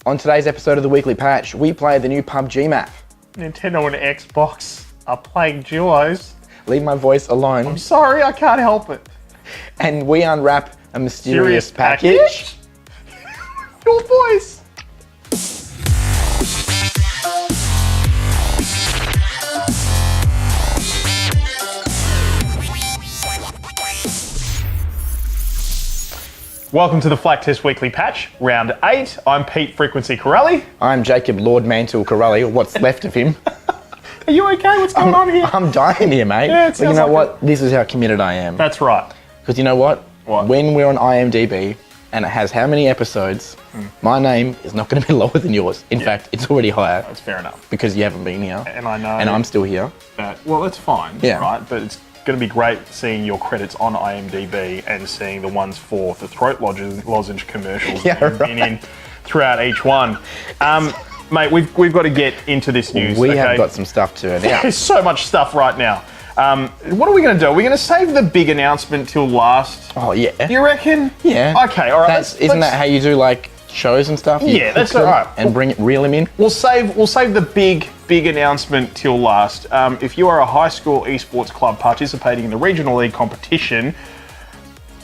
On today's episode of the Weekly Patch, we play the new PUBG map. Nintendo and Xbox are playing duos. Leave my voice alone. I'm sorry, I can't help it. And we unwrap a mysterious package. Your voice. Welcome to the Flaktest Weekly Patch, Round 8. I'm Pete Frequency Corelli. I'm Jacob Lord Mantle Corelli, or what's left of him. Are you okay? What's going on here? I'm dying here, mate. Yeah, but you know what? This is how committed I am. That's right. Because you know what? What? When we're on IMDb and it has how many episodes, my name is not going to be lower than yours. In fact, it's already higher. That's fair enough. Because you haven't been here. And I know. And I'm still here. Well, that's fine, Yeah. right? But it's going to be great seeing your credits on IMDb and seeing the ones for the throat lozenge commercials that you've been in throughout each one. Mate, we've got to get into this news. We have got some stuff to announce. There's so much stuff right now. What are we going to do? Are we going to save the big announcement till last? Oh, yeah. You reckon? Yeah. Okay, all right. Isn't that how you do, like, shows and stuff? Yeah, that's all right. And reel them in? We'll save the big announcement till last. If you are a high school esports club participating in the regional league competition,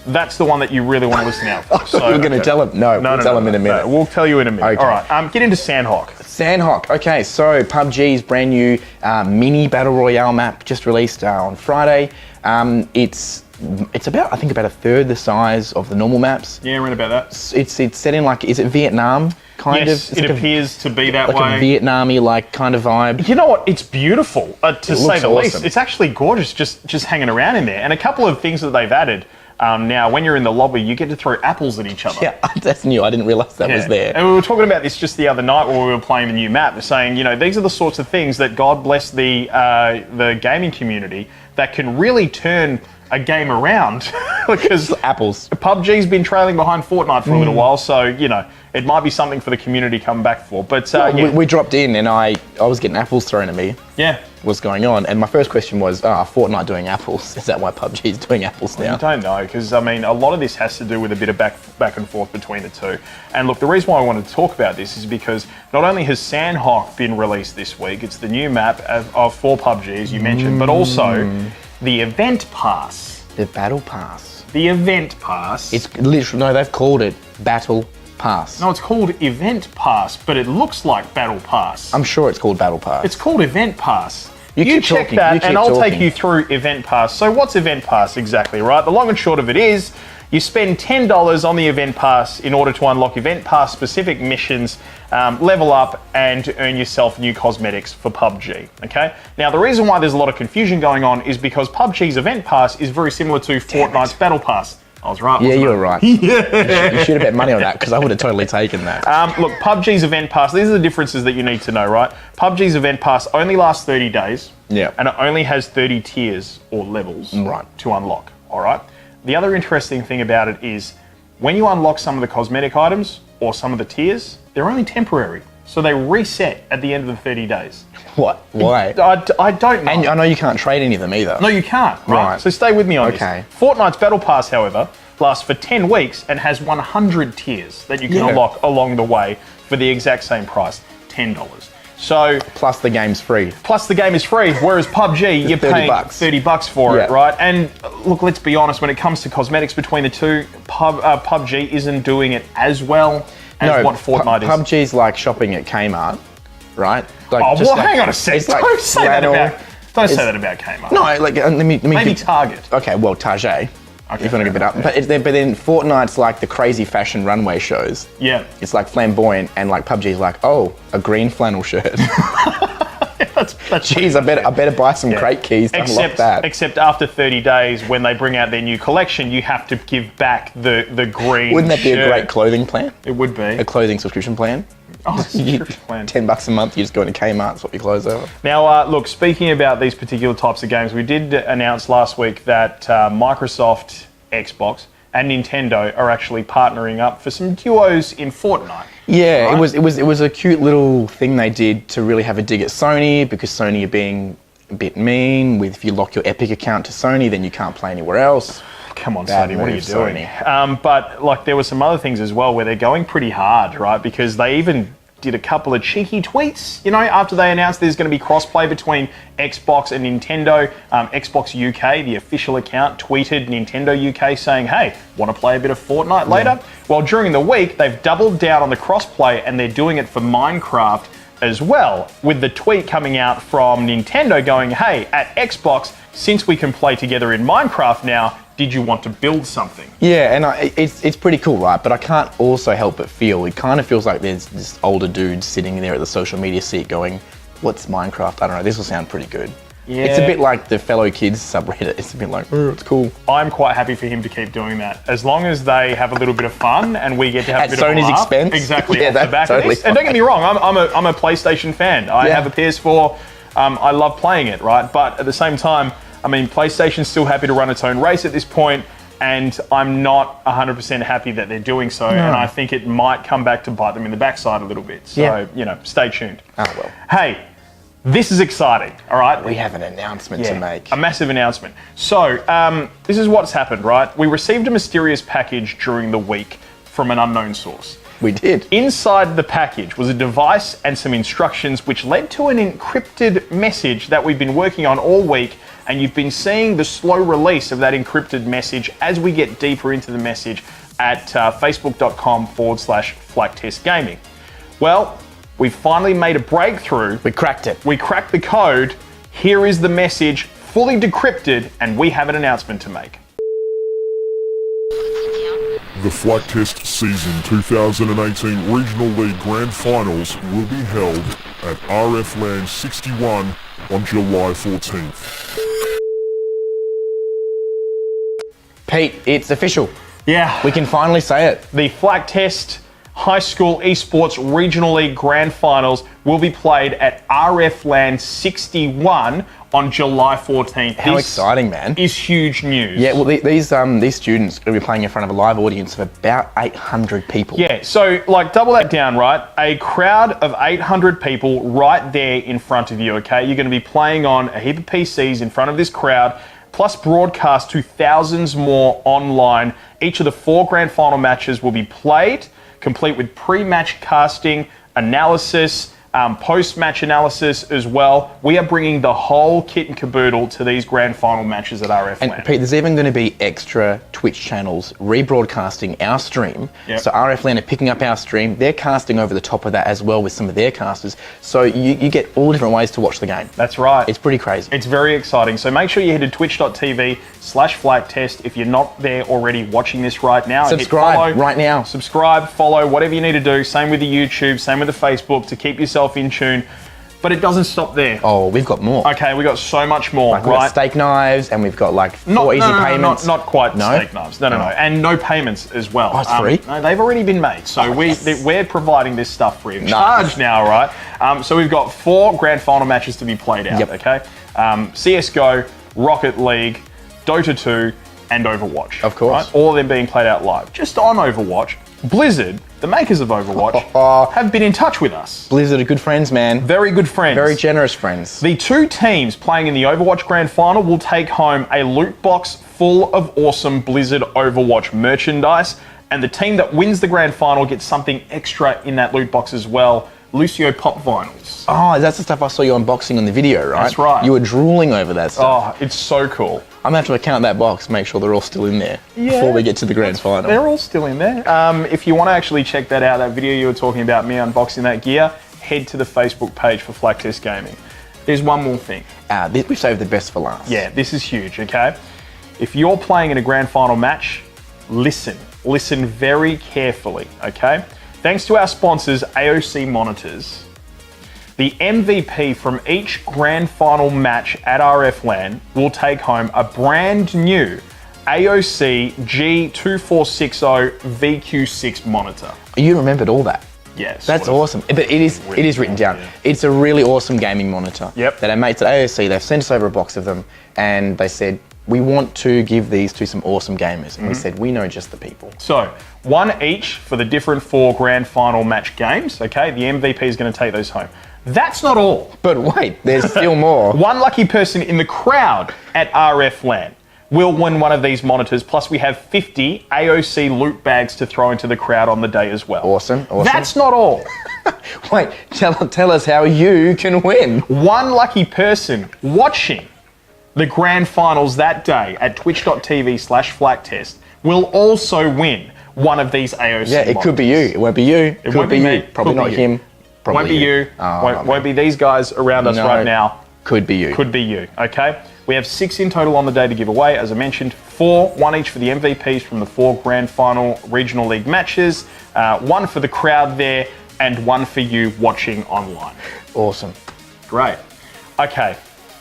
that's the one that you really want to listen out for. So we're going to tell them? No, we'll tell them in a minute. No, we'll tell you in a minute. Okay. All right, get into Sanhok. Sanhok. Okay, so PUBG's brand new mini battle royale map just released on Friday. It's about, I think, about a third the size of the normal maps. Yeah, read about that. It's set in, like, is it Vietnam? Yes, it appears to be that way. Like a Vietnamese like kind of vibe. You know what? It's beautiful, to say the least. Awesome. It's actually gorgeous just hanging around in there. And a couple of things that they've added. Now, when you're in the lobby, you get to throw apples at each other. Yeah, that's new. I didn't realise that was there. And we were talking about this just the other night when we were playing the new map, saying, you know, these are the sorts of things that God bless the gaming community that can really turn a game around. Because apples. PUBG's been trailing behind Fortnite for a little while, so, you know, it might be something for the community to come back for. But we dropped in and I was getting apples thrown at me. Yeah. What's going on? And my first question was, Fortnite doing apples. Is that why PUBG's doing apples now? I don't know, because, I mean, a lot of this has to do with a bit of back and forth between the two. And look, the reason why I wanted to talk about this is because not only has Sanhok been released this week, it's the new map for PUBG, as you mentioned, but also the event pass. The battle pass. The event pass. It's literally, no, they've called it battle pass. No, it's called event pass, but it looks like battle pass. I'm sure it's called battle pass. It's called event pass. You check talking. that You keep and I'll talking. take you through event pass. So what's event pass exactly, right? The long and short of it is you spend $10 on the event pass in order to unlock event pass specific missions, level up and earn yourself new cosmetics for PUBG, okay? Now the reason why there's a lot of confusion going on is because PUBG's event pass is very similar to Fortnite's battle pass. I was right, Yeah, wasn't you I? were right. You should have bet money on that because I would have totally taken that. Look, PUBG's event pass, these are the differences that you need to know, right? PUBG's event pass only lasts 30 days. Yeah. And it only has 30 tiers or levels to unlock, all right? The other interesting thing about it is when you unlock some of the cosmetic items or some of the tiers, they're only temporary. So they reset at the end of the 30 days. What? Why? I don't know. And I know you can't trade any of them either. No, you can't, right? So stay with me on Okay. this. Fortnite's Battle Pass, however, lasts for 10 weeks and has 100 tiers that you can unlock along the way for the exact same price, $10. So Plus the game's free. Plus the game is free, whereas PUBG, you're paying $30 for it, right? And look, let's be honest, when it comes to cosmetics between the two, PUBG isn't doing it as well as what Fortnite is. PUBG's like shopping at Kmart, right? Like, Oh, well, hang on a sec. It's like Don't say flannel. that about Kmart. No, like, let me Maybe give- Target. Okay, well, Target. Okay, if you want to give it up. But then Fortnite's like the crazy fashion runway shows. Yeah. It's like flamboyant, and like PUBG's like, oh, a green flannel shirt. That's Jeez, I better buy some crate keys to unlock that. Except after 30 days, when they bring out their new collection, you have to give back the green Wouldn't that be shirt. a great clothing plan? It would be. A clothing subscription plan? Oh, subscription plan. $10 a month, you just go into Kmart, swap your clothes over. Now, look, speaking about these particular types of games, we did announce last week that Microsoft, Xbox, and Nintendo are actually partnering up for some duos in Fortnite. Yeah, right? it was a cute little thing they did to really have a dig at Sony, because Sony are being a bit mean with if you lock your Epic account to Sony, then you can't play anywhere else. come on, Bad Sony, what are you move, doing? Sony. But like, there were some other things as well where they're going pretty hard, right? Because they even did a couple of cheeky tweets, you know, after they announced there's going to be crossplay between Xbox and Nintendo. Xbox UK, the official account, tweeted Nintendo UK saying, hey, want to play a bit of Fortnite later? Well, during the week, they've doubled down on the crossplay and they're doing it for Minecraft as well, with the tweet coming out from Nintendo going, hey, at Xbox, since we can play together in Minecraft now, did you want to build something? Yeah, and it's pretty cool, right? But I can't also help but feel, it kind of feels like there's this older dude sitting there at the social media seat going, what's Minecraft? I don't know, this will sound pretty good. Yeah. It's a bit like the fellow kids subreddit. It's a bit like, oh, it's cool. I'm quite happy for him to keep doing that, as long as they have a little bit of fun and we get to have At a bit of Sony's laugh. expense? Exactly, Yeah, off the that's back totally of this. And don't get me wrong, I'm a PlayStation fan. I have a PS4. I love playing it, right? But at the same time, I mean, PlayStation's still happy to run its own race at this point, and I'm not 100% happy that they're doing so, and I think it might come back to bite them in the backside a little bit. So, you know, stay tuned. Oh, well. Hey, this is exciting, all right? We have an announcement to make. A massive announcement. So, this is what's happened, right? We received a mysterious package during the week from an unknown source. We did. Inside the package was a device and some instructions which led to an encrypted message that we've been working on all week, and you've been seeing the slow release of that encrypted message as we get deeper into the message at facebook.com/Flaktest Gaming. Well, we finally made a breakthrough. We cracked it. We cracked the code. Here is the message, fully decrypted, and we have an announcement to make. The Flaktest Season 2018 Regional League Grand Finals will be held at RF Land 61 on July 14th. Pete, it's official. Yeah. We can finally say it. The Flaktest High School Esports Regional League Grand Finals will be played at RF Land 61 on July 14th. How exciting, man. Is huge news. Yeah, well, these students are going to be playing in front of a live audience of about 800 people. Yeah, so like double that down, right? A crowd of 800 people right there in front of you, okay? You're going to be playing on a heap of PCs in front of this crowd, plus broadcast to thousands more online. Each of the 4 grand final matches will be played, complete with pre-match casting, analysis, post-match analysis as well. We are bringing the whole kit and caboodle to these grand final matches at RF And Land. Pete, there's even going to be extra Twitch channels rebroadcasting our stream. Yep. So RF Land are picking up our stream. They're casting over the top of that as well with some of their casters. So you get all different ways to watch the game. That's right. It's pretty crazy. It's very exciting. So make sure you head to twitch.tv/Flaktest. If you're not there already watching this right now, Subscribe hit follow, right now. Subscribe, follow, whatever you need to do. Same with the YouTube, same with the Facebook to keep yourself in tune. But it doesn't stop there. Oh, we've got more. Okay, we got so much more, Like we've got right? steak knives and we've got like 4 easy payments. Not quite No? steak knives. No. And no payments as well. Oh, it's free? No, they've already been made. So we're providing this stuff free of charge Nice. now, right? So we've got 4 grand final matches to be played out, Yep. okay? CSGO, Rocket League, Dota 2, and Overwatch. Of course. Right? All of them being played out live. Just on Overwatch, Blizzard, the makers of Overwatch, have been in touch with us. Blizzard are good friends, man. Very good friends. Very generous friends. The 2 teams playing in the Overwatch Grand Final will take home a loot box full of awesome Blizzard Overwatch merchandise, and the team that wins the Grand Final gets something extra in that loot box as well. Lucio Pop vinyls. Oh, that's the stuff I saw you unboxing on the video, right? That's right. You were drooling over that stuff. Oh, it's so cool. I'm going to have to count that box, make sure they're all still in there before we get to the grand final. They're all still in there. If you want to actually check that out, that video you were talking about, me unboxing that gear, head to the Facebook page for Flaktest Gaming. There's one more thing. We've saved the best for last. Yeah, this is huge, okay? If you're playing in a grand final match, listen very carefully, okay? Thanks to our sponsors, AOC Monitors, the MVP from each grand final match at RF Land will take home a brand new AOC G2460 VQ6 monitor. You remembered all that. Yes. That's awesome. But it is written down. Yeah. It's a really awesome gaming monitor. Yep. That our mates at AOC, they've sent us over a box of them and they said, we want to give these to some awesome gamers. And we said, we know just the people. So, 1 each for the different 4 grand final match games, okay? The MVP is going to take those home. That's not all. But wait, there's still more. 1 lucky person in the crowd at RF Land will win one of these monitors. Plus, we have 50 AOC loot bags to throw into the crowd on the day as well. Awesome. That's not all. Wait, tell us how you can win. One lucky person watching the grand finals that day at twitch.tv/Flaktest will also win one of these AOC Yeah, it could be you. It won't be you. It won't be me. Probably Could not be you. him. Probably Won't be you. Oh, Won't be these guys around us No. right now. Could be you. Could be you, okay? We have 6 in total on the day to give away. As I mentioned, 4, 1 each for the MVPs from the 4 grand final regional league matches, 1 for the crowd there, and 1 for you watching online. Awesome. Great. Okay,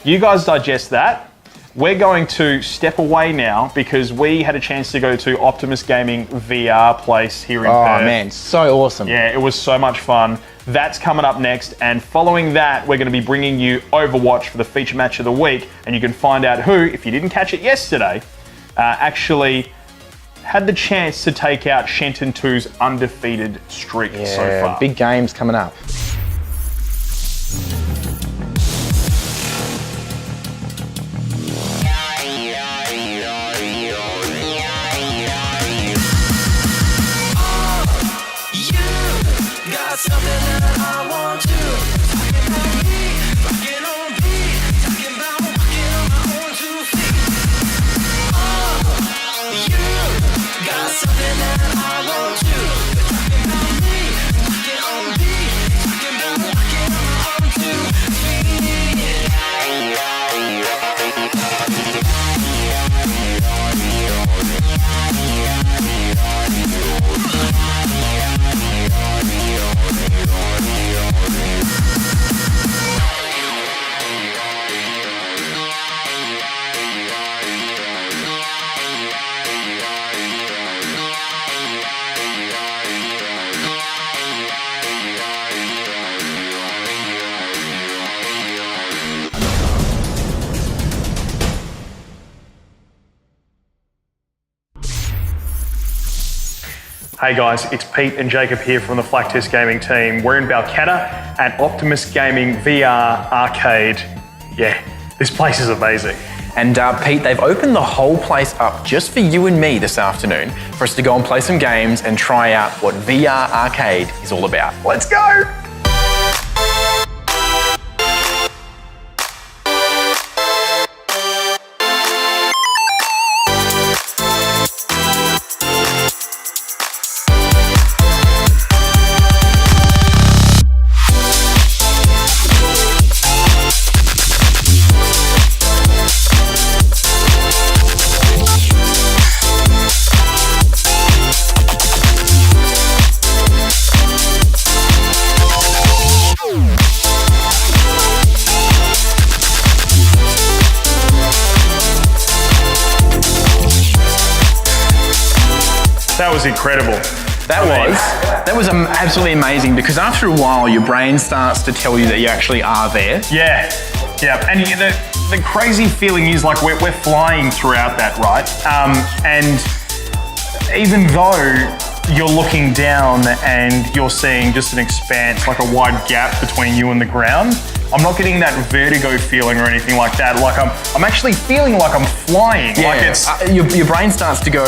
you guys digest that. We're going to step away now because we had a chance to go to Optimus Gaming VR place here in Perth. Oh man, so awesome. Yeah, it was so much fun. That's coming up next, and following that, we're going to be bringing you Overwatch for the feature match of the week, and you can find out who, if you didn't catch it yesterday, actually had the chance to take out Shenton 2's undefeated streak so far. Big games coming up. Something that I want to. Talking about me, rocking on beat. Talking about walking on my own 2 feet. Oh, you got something that I want to. Talking about me, rocking on beat. Talking about walking on my own 2 feet. Hey guys, it's Pete and Jacob here from the Flaktest Gaming team. We're in Balcatta at Optimus Gaming VR Arcade. Yeah, this place is amazing. And Pete, they've opened the whole place up just for you and me this afternoon for us to go and play some games and try out what VR Arcade is all about. Let's go! That was incredible. That was absolutely amazing because after a while your brain starts to tell you that you actually are there. Yeah, and the crazy feeling is like we're flying throughout that, right? And even though you're looking down and you're seeing just an expanse, like a wide gap between you and the ground, I'm not getting that vertigo feeling or anything like that. Like I'm actually feeling like I'm flying. Yeah, like it's your brain starts to go,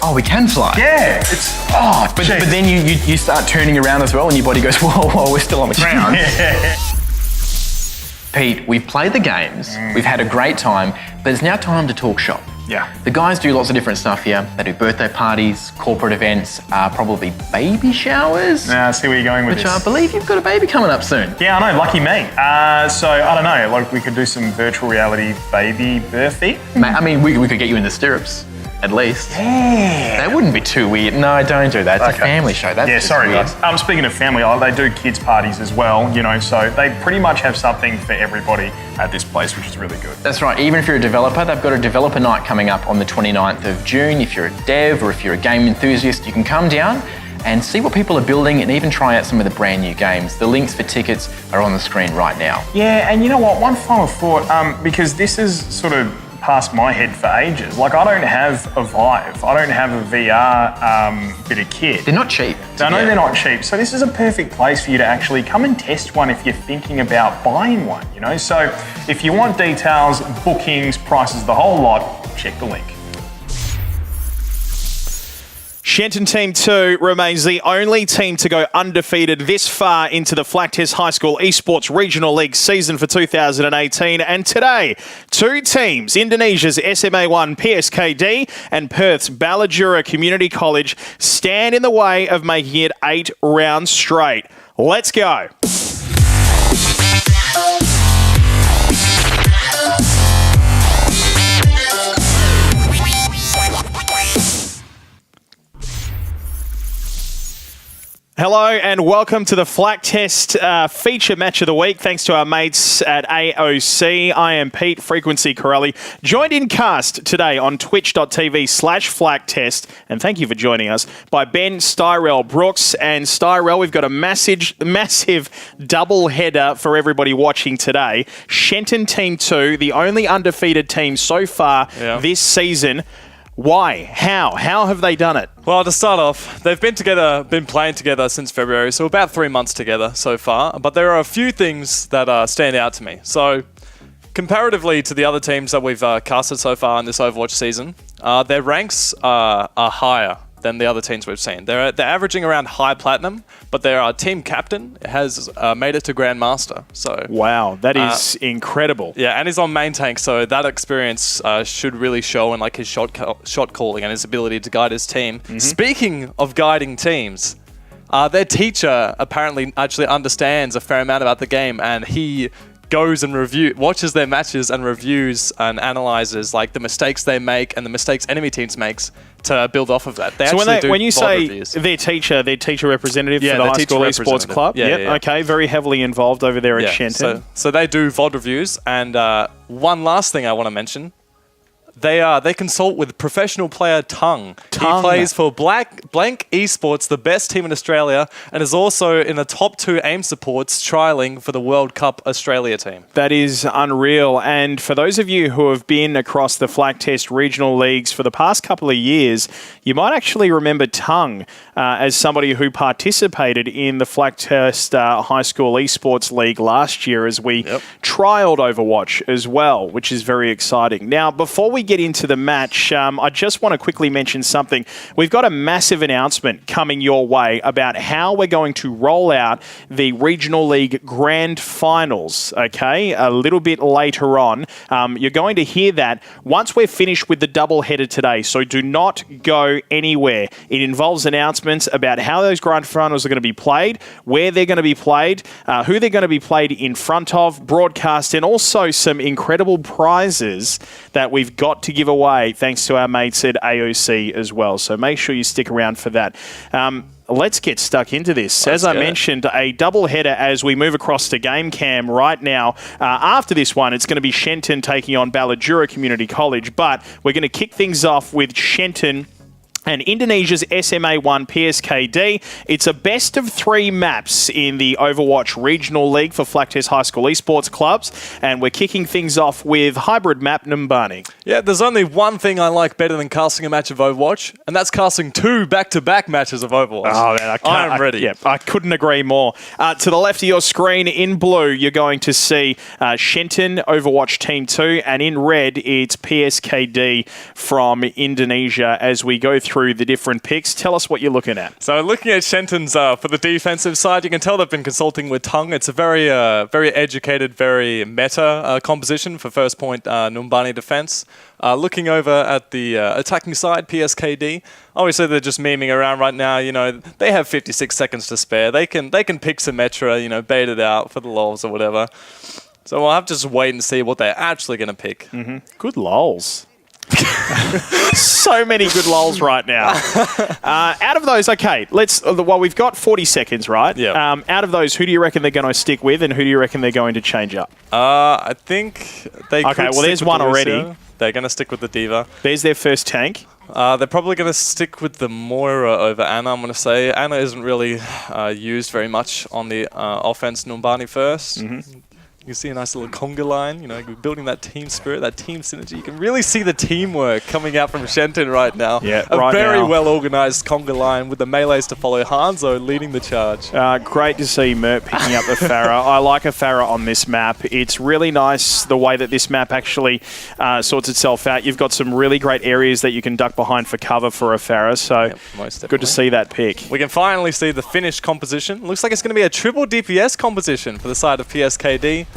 oh, we can fly. yeah, it's But then you start turning around as well and your body goes, whoa, we're still on the ground. yeah. Pete, we've played the games, we've had a great time, but it's now time to talk shop. Yeah. The guys do lots of different stuff here. They do birthday parties, corporate events, probably baby showers. Now, I see where you're going with Which this. I believe you've got a baby coming up soon. Yeah, I know, lucky me. So I don't know, like we could do some virtual reality baby birthday. I mean, we could get you in the stirrups, at least. Yeah. That wouldn't be too weird. No, don't do that. It's a family show. That's Yeah, just sorry weird. guys. Speaking of family, they do kids parties as well, you know, so they pretty much have something for everybody at this place, which is really good. That's right. Even if you're a developer, they've got a developer night coming up on the 29th of June. If you're a dev or if you're a game enthusiast, you can come down and see what people are building and even try out some of the brand new games. The links for tickets are on the screen right now. Yeah, and you know what? One final thought, because this is sort of past my head for ages. Like, I don't have a Vive. I don't have a VR bit of kit. They're not cheap. I know they're not cheap. So this is a perfect place for you to actually come and test one if you're thinking about buying one, you know? So if you want details, bookings, prices, the whole lot, check the link. Shenton Team 2 remains the only team to go undefeated this far into the Flaktest High School Esports Regional League season for 2018. And today, two teams, Indonesia's SMA1 PSKD and Perth's Ballajura Community College, stand in the way of making it 8 rounds straight. Let's go. Hello and welcome to the Flaktest feature match of the week. Thanks to our mates at AOC. I am Pete, Frequency Corelli, joined in cast today on twitch.tv/Flaktest. And thank you for joining us by Ben Styrell Brooks. And Styrell, we've got a massive double header for everybody watching today. Shenton Team 2, the only undefeated team so far this season. Why? How? How have they done it? Well, to start off, they've been playing together since February, so about 3 months together so far. But there are a few things that stand out to me. So, comparatively to the other teams that we've casted so far in this Overwatch season, their ranks are higher than the other teams we've seen. They're averaging around high platinum, but their team captain has made it to Grandmaster. So wow, that is incredible. Yeah, and he's on main tank, so that experience should really show in like his shot calling and his ability to guide his team. Mm-hmm. Speaking of guiding teams, their teacher apparently actually understands a fair amount about the game, and he goes and watches their matches and reviews and analyzes like the mistakes they make and the mistakes enemy teams makes to build off of that. So when you say their teacher representative for the High School Esports Club, okay, very heavily involved over there at Shenton. So they do VOD reviews, and one last thing I want to mention. They consult with professional player Tung. He plays for Blank Esports, the best team in Australia, and is also in the top 2 AIM supports trialling for the World Cup Australia team. That is unreal. And for those of you who have been across the Flaktest regional leagues for the past couple of years, you might actually remember Tung as somebody who participated in the Flaktest High School Esports League last year as we trialed Overwatch as well, which is very exciting. Now, before we get into the match, I just want to quickly mention something. We've got a massive announcement coming your way about how we're going to roll out the Regional League Grand Finals, okay, a little bit later on. You're going to hear that once we're finished with the double header today, so do not go anywhere. It involves announcements about how those Grand Finals are going to be played, where they're going to be played, who they're going to be played in front of, broadcast, and also some incredible prizes that we've got to give away thanks to our mates at AOC as well. So make sure you stick around for that. Let's get stuck into this. As I mentioned, a double header as we move across to Game Cam right now. After this one, it's going to be Shenton taking on Ballajura Community College, but we're going to kick things off with Shenton and Indonesia's SMA1 PSKD. It's a best of 3 maps in the Overwatch Regional League for Flaktest High School Esports Clubs, and we're kicking things off with hybrid map Numbani. Yeah, there's only one thing I like better than casting a match of Overwatch, and that's casting 2 back-to-back matches of Overwatch. Oh, man, I'm ready. I couldn't agree more. To the left of your screen, in blue, you're going to see Shenton, Overwatch Team 2, and in red, it's PSKD from Indonesia as we go through the different picks. Tell us what you're looking at. So looking at Shenton's for the defensive side, you can tell they've been consulting with Tung. It's a very educated, very meta composition for first point Numbani defense. Looking over at the attacking side, PSKD, obviously they're just memeing around right now. You know, they have 56 seconds to spare. They can pick Symmetra, you know, bait it out for the lols or whatever. So we'll have to just wait and see what they're actually going to pick. Mm-hmm. Good lols. So many good lols right now. Out of those, okay, we've got 40 seconds, right? Yeah. Out of those, who do you reckon they're going to stick with, and who do you reckon they're going to change up? I think they. Okay, well, there's one already. They're going to stick with the D.Va. There's their first tank. They're probably going to stick with the Moira over Anna, I'm going to say. Anna isn't really used very much on the offense. Numbani first. Mm-hmm. You can see a nice little conga line, you know, building that team spirit, that team synergy. You can really see the teamwork coming out from Shenton right now. Yeah, a right very now. well-organized conga line with the melees to follow. Hanzo leading the charge. Great to see Mert picking up the Pharah. I like a Pharah on this map. It's really nice the way that this map actually sorts itself out. You've got some really great areas that you can duck behind for cover for a Pharah, so Yep, most good to definitely. see that pick. We can finally see the finished composition. Looks like it's going to be a triple DPS composition for the side of PSKD.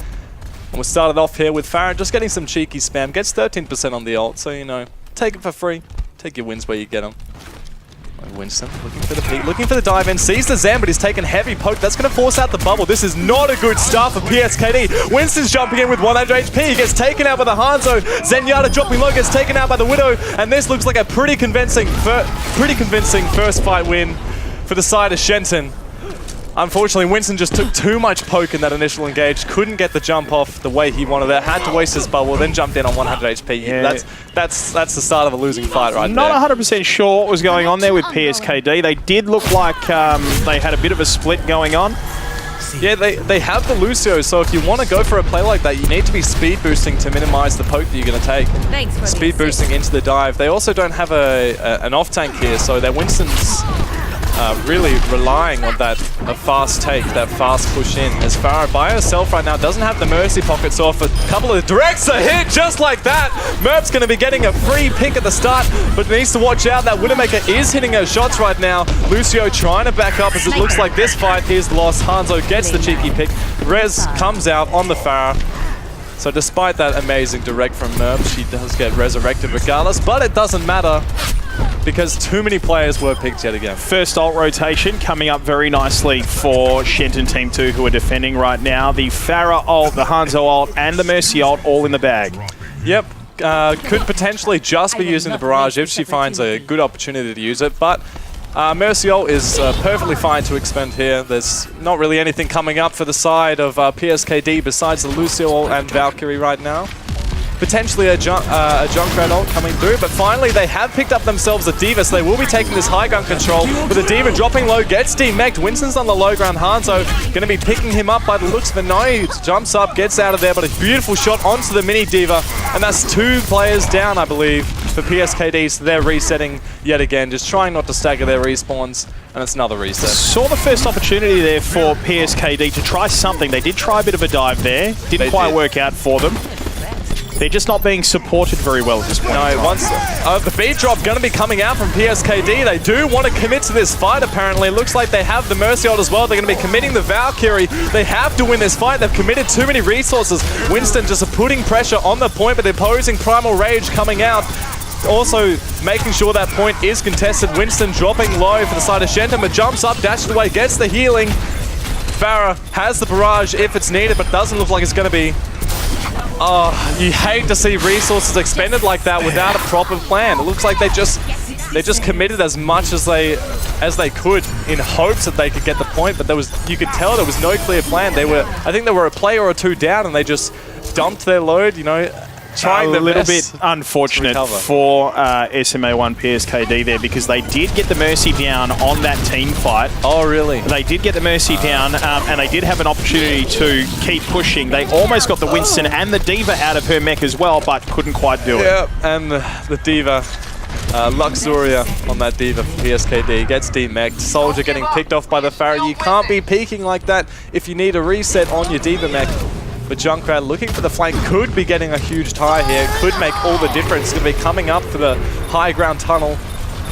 And we started off here with Farah just getting some cheeky spam. Gets 13% on the ult, so, you know, take it for free. Take your wins where you get them. Winston looking for the peek, looking for the dive in, sees the Zen, but he's taken heavy poke. That's going to force out the bubble. This is not a good start for PSKD. Winston's jumping in with 100 HP. He gets taken out by the Hanzo. Zenyatta dropping low, gets taken out by the Widow. And this looks like a pretty convincing first fight win for the side of Shenton. Unfortunately, Winston just took too much poke in that initial engage. Couldn't get the jump off the way he wanted it. Had to waste his bubble, then jumped in on 100 HP. Yeah. That's the start of a losing fight right Not there. 100% sure what was going on there with PSKD. They did look like they had a bit of a split going on. Yeah, they have the Lucio, so if you want to go for a play like that, you need to be speed boosting to minimize the poke that you're going to take. Thanks for the Speed boosting into the dive. They also don't have an off tank here, so their Winston's really relying on that fast take, that fast push in. As Farah by herself right now doesn't have the Mercy pocket, so if a couple of directs are hit just like that, Merp's going to be getting a free pick at the start, but needs to watch out. That Widowmaker is hitting her shots right now. Lucio trying to back up as it looks like this fight is lost. Hanzo gets the cheeky pick. Rez comes out on the Farah. So despite that amazing direct from Merp, she does get resurrected regardless, but it doesn't matter because too many players were picked yet again. First ult rotation coming up very nicely for Shenton Team 2 who are defending right now. The Farah ult, the Hanzo ult, and the Mercy ult all in the bag. Yep, could potentially just be using the barrage if she finds a good opportunity to use it, but Mercy ult is perfectly fine to expend here. There's not really anything coming up for the side of PSKD besides the Lucio ult and Valkyrie right now. Potentially a Junkrat ult coming through, but finally they have picked up themselves a D.Va, so they will be taking this high ground control. With the D.Va dropping low, gets demeched. Winston's on the low ground. Hanzo going to be picking him up by the looks of it. No, he jumps up, gets out of there, but a beautiful shot onto the mini D.Va, and that's 2 players down, I believe, for PSKD, so they're resetting yet again, just trying not to stagger their respawns, and it's another reset. Saw the first opportunity there for PSKD to try something. They did try a bit of a dive there. Didn't quite work out for them. They're just not being supported very well at this point. No, once the beat drop going to be coming out from PSKD. They do want to commit to this fight, apparently. It looks like they have the Mercy ult as well. They're going to be committing the Valkyrie. They have to win this fight. They've committed too many resources. Winston just putting pressure on the point, but they're posing Primal Rage coming out. Also making sure that point is contested. Winston dropping low for the side of Shenton, but jumps up, dashes away, gets the healing. Farah has the barrage if it's needed, but doesn't look like it's going to be. Oh, you hate to see resources expended like that without a proper plan. It looks like they just committed as much as they could in hopes that they could get the point, but you could tell there was no clear plan. I think they were a player or 2 down, and they just dumped their load, you know, trying a little bit unfortunate for SMA1 PSKD there, because they did get the Mercy down on that team fight. Oh, really? They did get the Mercy down, and they did have an opportunity to keep pushing. They almost got the Winston and the D.Va out of her mech as well, but couldn't quite do it. Yeah, and the D.Va, Luxuria on that D.Va for PSKD gets demeched. Soldier getting picked off by the Farah. You can't be peeking like that if you need a reset on your D.Va mech. But Junkrat looking for the flank, could be getting a huge tie here, could make all the difference. Going to be coming up for the high ground tunnel.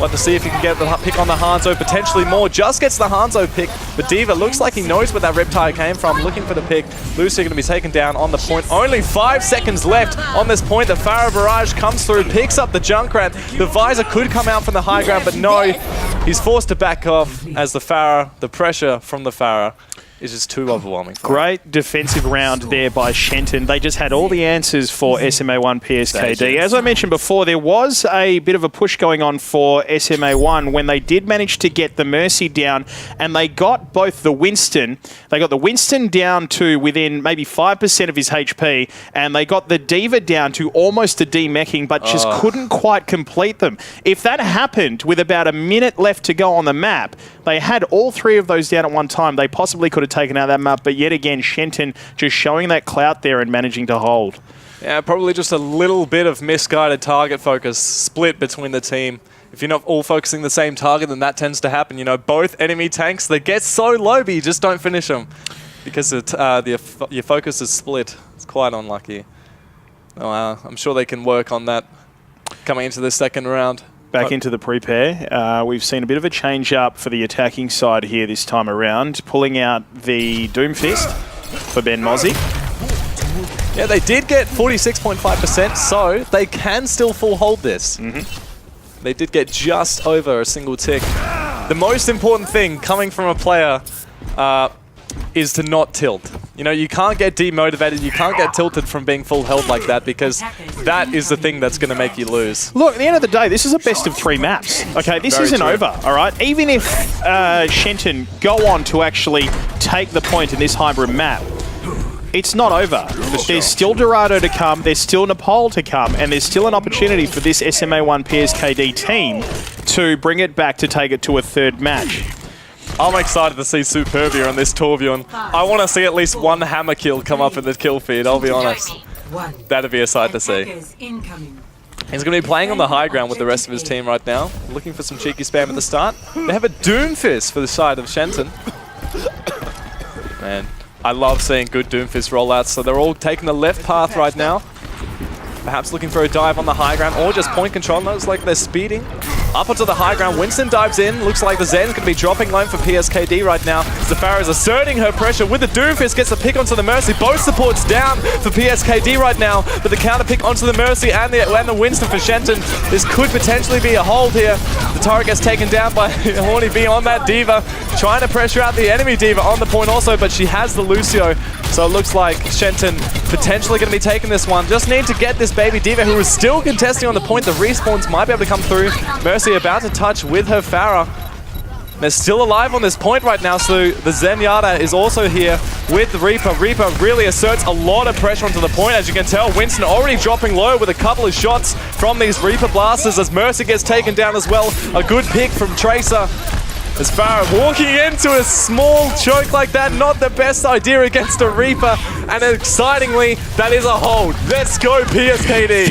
Want to see if he can get the pick on the Hanzo, potentially more. Just gets the Hanzo pick, but D.Va looks like he knows where that Riptide came from, looking for the pick. Lucy going to be taken down on the point. Only 5 seconds left on this point. The Farah barrage comes through, picks up the Junkrat. The Visor could come out from the high ground, but no. He's forced to back off as the Farah, the pressure from the Farah is just too overwhelming. Great defensive round there by Shenton. They just had all the answers for SMA1 PSKD. As I mentioned before, there was a bit of a push going on for SMA1 when they did manage to get the Mercy down, and they got both the Winston. They got the Winston down to within maybe 5% of his HP, and they got the D.Va down to almost a demeching, but just couldn't quite complete them. If that happened with about a minute left to go on the map, they had all 3 of those down at one time, they possibly could have have taken out that map. But yet again, Shenton just showing that clout there and managing to hold. Yeah, probably just a little bit of misguided target focus split between the team. If you're not all focusing the same target, then that tends to happen. You know, both enemy tanks, they get so low, but you just don't finish them because your focus is split. It's quite unlucky. Oh, I'm sure they can work on that coming into the second round. Back into the prepare. We've seen a bit of a change up for the attacking side here this time around, pulling out the Doomfist for Ben Mozzie. Yeah, they did get 46.5%, so they can still full hold this. They did get just over a single tick. The most important thing coming from a player is to not tilt. You know, you can't get demotivated, you can't get tilted from being full held like that, because that is the thing that's going to make you lose. Look, at the end of the day, this is a best of 3 maps. Okay, this isn't over, all right? Even if Shenton go on to actually take the point in this hybrid map, it's not over. There's still Dorado to come, there's still Nepal to come, and there's still an opportunity for this SMA1 PSKD team to bring it back to take it to a 3rd match. I'm excited to see Superbia on this Torbjorn. I want to see at least one hammer kill come up in the kill feed, I'll be honest. That'd be a sight to see. He's going to be playing on the high ground with the rest of his team right now, looking for some cheeky spam at the start. They have a Doomfist for the side of Shenton. Man, I love seeing good Doomfist rollouts, so they're all taking the left path right now. Perhaps looking for a dive on the high ground or just point control. Looks like they're speeding up onto the high ground. Winston dives in. Looks like the Zen's going to be dropping low for PSKD right now. Zafara is asserting her pressure with the Doomfist. Gets the pick onto the Mercy. Both supports down for PSKD right now. But the counter pick onto the Mercy and the Winston for Shenton. This could potentially be a hold here. The turret gets taken down by Horny B on that D.Va. Trying to pressure out the enemy D.Va on the point also, but she has the Lucio. So it looks like Shenton potentially going to be taking this one. Just need to get this baby D.Va, who is still contesting on the point. The respawns might be able to come through. Mercy about to touch with her Farah. They're still alive on this point right now, so the Zenyatta is also here with the Reaper. Reaper really asserts a lot of pressure onto the point. As you can tell, Winston already dropping low with a couple of shots from these Reaper blasters as Mercy gets taken down as well. A good pick from Tracer. As Farah walking into a small choke like that, not the best idea against a Reaper. And excitingly, that is a hold. Let's go, PSKD.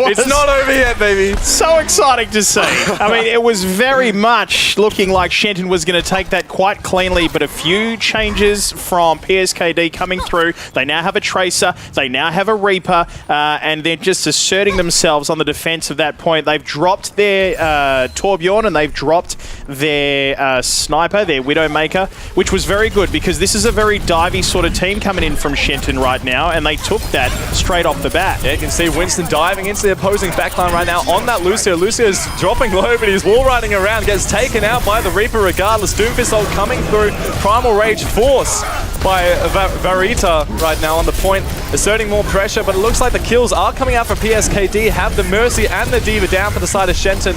It's not over yet, baby. So exciting to see. I mean, it was very much looking like Shenton was going to take that quite cleanly, but a few changes from PSKD coming through. They now have a Tracer, they now have a Reaper, and they're just asserting themselves on the defense of that point. They've dropped their Torbjorn and they've dropped their Sniper, their Widowmaker, which was very good because this is a very divey sort of team coming in from Shenton right now, and they took that straight off the bat. Yeah, you can see Winston diving into the opposing backline right now on that Lucio. Lucio's dropping low, but he's wall riding around, gets taken out by the Reaper regardless. Doomfist ult coming through. Primal Rage Force by Varita right now on the point, asserting more pressure, but it looks like the kills are coming out for PSKD. Have the Mercy and the D.Va down for the side of Shenton.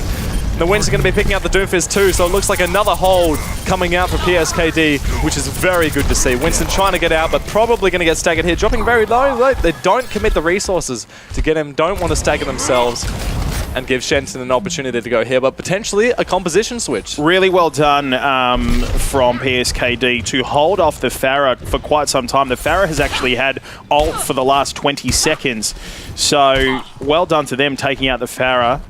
The Winston's going to be picking up the Doomfist too, so it looks like another hold coming out for PSKD, which is very good to see. Winston trying to get out, but probably going to get staggered here. Dropping very low. They don't commit the resources to get him, don't want to stagger themselves and give Shenton an opportunity to go here, but potentially a composition switch. Really well done from PSKD to hold off the Farah for quite some time. The Farah has actually had ult for the last 20 seconds. So well done to them taking out the Farah.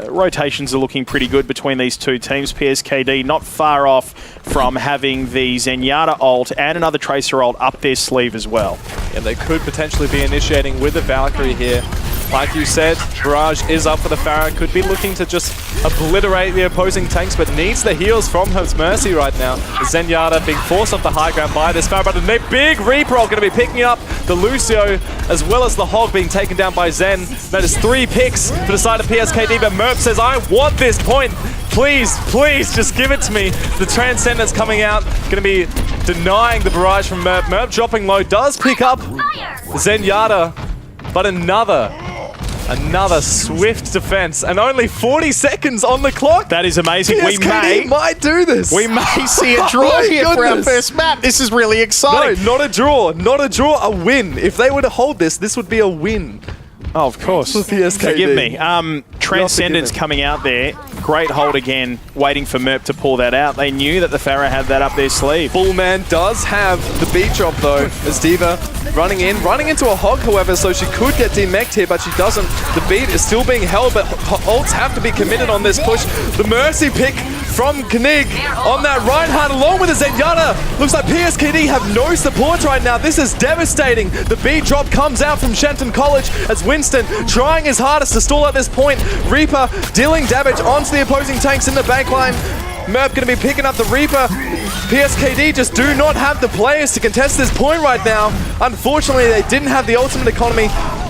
Rotations are looking pretty good between these two teams. PSKD not far off from having the Zenyatta ult and another Tracer ult up their sleeve as well. Yeah, they could potentially be initiating with the Valkyrie here. Like you said, Barrage is up for the Farah. Could be looking to just obliterate the opposing tanks, but needs the heals from her Mercy right now. The Zenyatta being forced off the high ground by this Farah, but a big Reaper going to be picking up the Lucio, as well as the Hog being taken down by Zen. That is 3 picks for the side of PSKD, but Merp says, I want this point. Please, please, just give it to me. The Transcendence coming out, going to be denying the barrage from Merp. Merp dropping low, does pick up Zenyatta, but another swift defense, and only 40 seconds on the clock. That is amazing. PSKD might do this. We may see a draw here for our first map. This is really exciting. No, not a draw. Not a draw, a win. If they were to hold this, this would be a win. Oh, of course. For PSKD. Forgive me. Transcendence coming out there. Great hold again, waiting for Merp to pull that out. They knew that the Pharah had that up their sleeve. Bullman does have the beat drop though, as Diva running into a hog, however, so she could get demeched here, but she doesn't. The beat is still being held, but ults have to be committed on this push. The Mercy pick from Knig on that Reinhardt along with the Zenyatta. Looks like PSKD have no support right now. This is devastating. The beat drop comes out from Shenton College as Winston trying his hardest to stall at this point. Reaper dealing damage onto the opposing tanks in the backline. Merp going to be picking up the Reaper. PSKD just do not have the players to contest this point right now. Unfortunately, they didn't have the ultimate economy.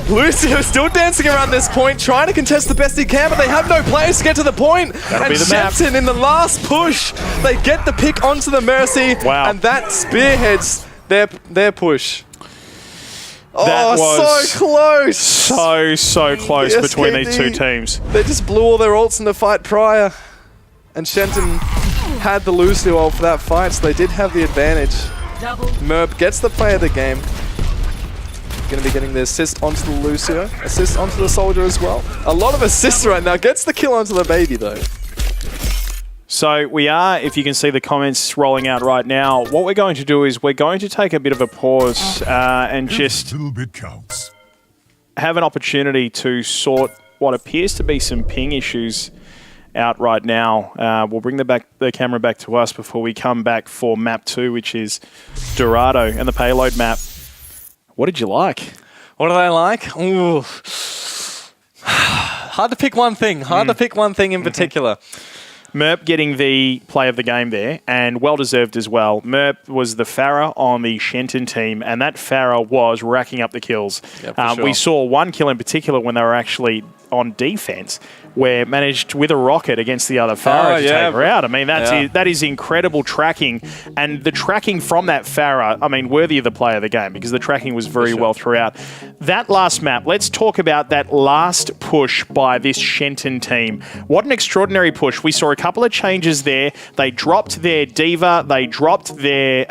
Lucio still dancing around this point, trying to contest the best he can, but they have no players to get to the point. That'll and be the map. Shenton in the last push, they get the pick onto the Mercy, Wow. and that spearheads their push. That was so close! So close PSKD, between these two teams. They just blew all their ults in the fight prior, and Shenton had the Lucio ult for that fight, so they did have the advantage. Merp gets the play of the game. Going to be getting the assist onto the Lucio, assist onto the Soldier as well. A lot of assists right now. Gets the kill onto the baby though. So we are, if you can see the comments rolling out right now, what we're going to do is we're going to take a bit of a pause and just Little bit counts. have an opportunity to sort what appears to be some ping issues out right now. We'll bring the camera back to us before we come back for map 2, which is Dorado and the payload map. What did you like? What did I like? Ooh. Hard to pick one thing. Hard to pick one thing in particular. Merp getting the play of the game there, and well-deserved as well. Merp was the Pharah on the Shenton team, and that Pharah was racking up the kills. Yeah, for sure. We saw one kill in particular when they were actually on defense, where managed with a rocket against the other Pharah to take her out. I mean, that is incredible tracking, and the tracking from that Pharah, I mean, worthy of the play of the game, because the tracking was very well throughout. That last map, let's talk about that last push by this Shenton team. What an extraordinary push. We saw a couple of changes there. They dropped their Diva, they dropped their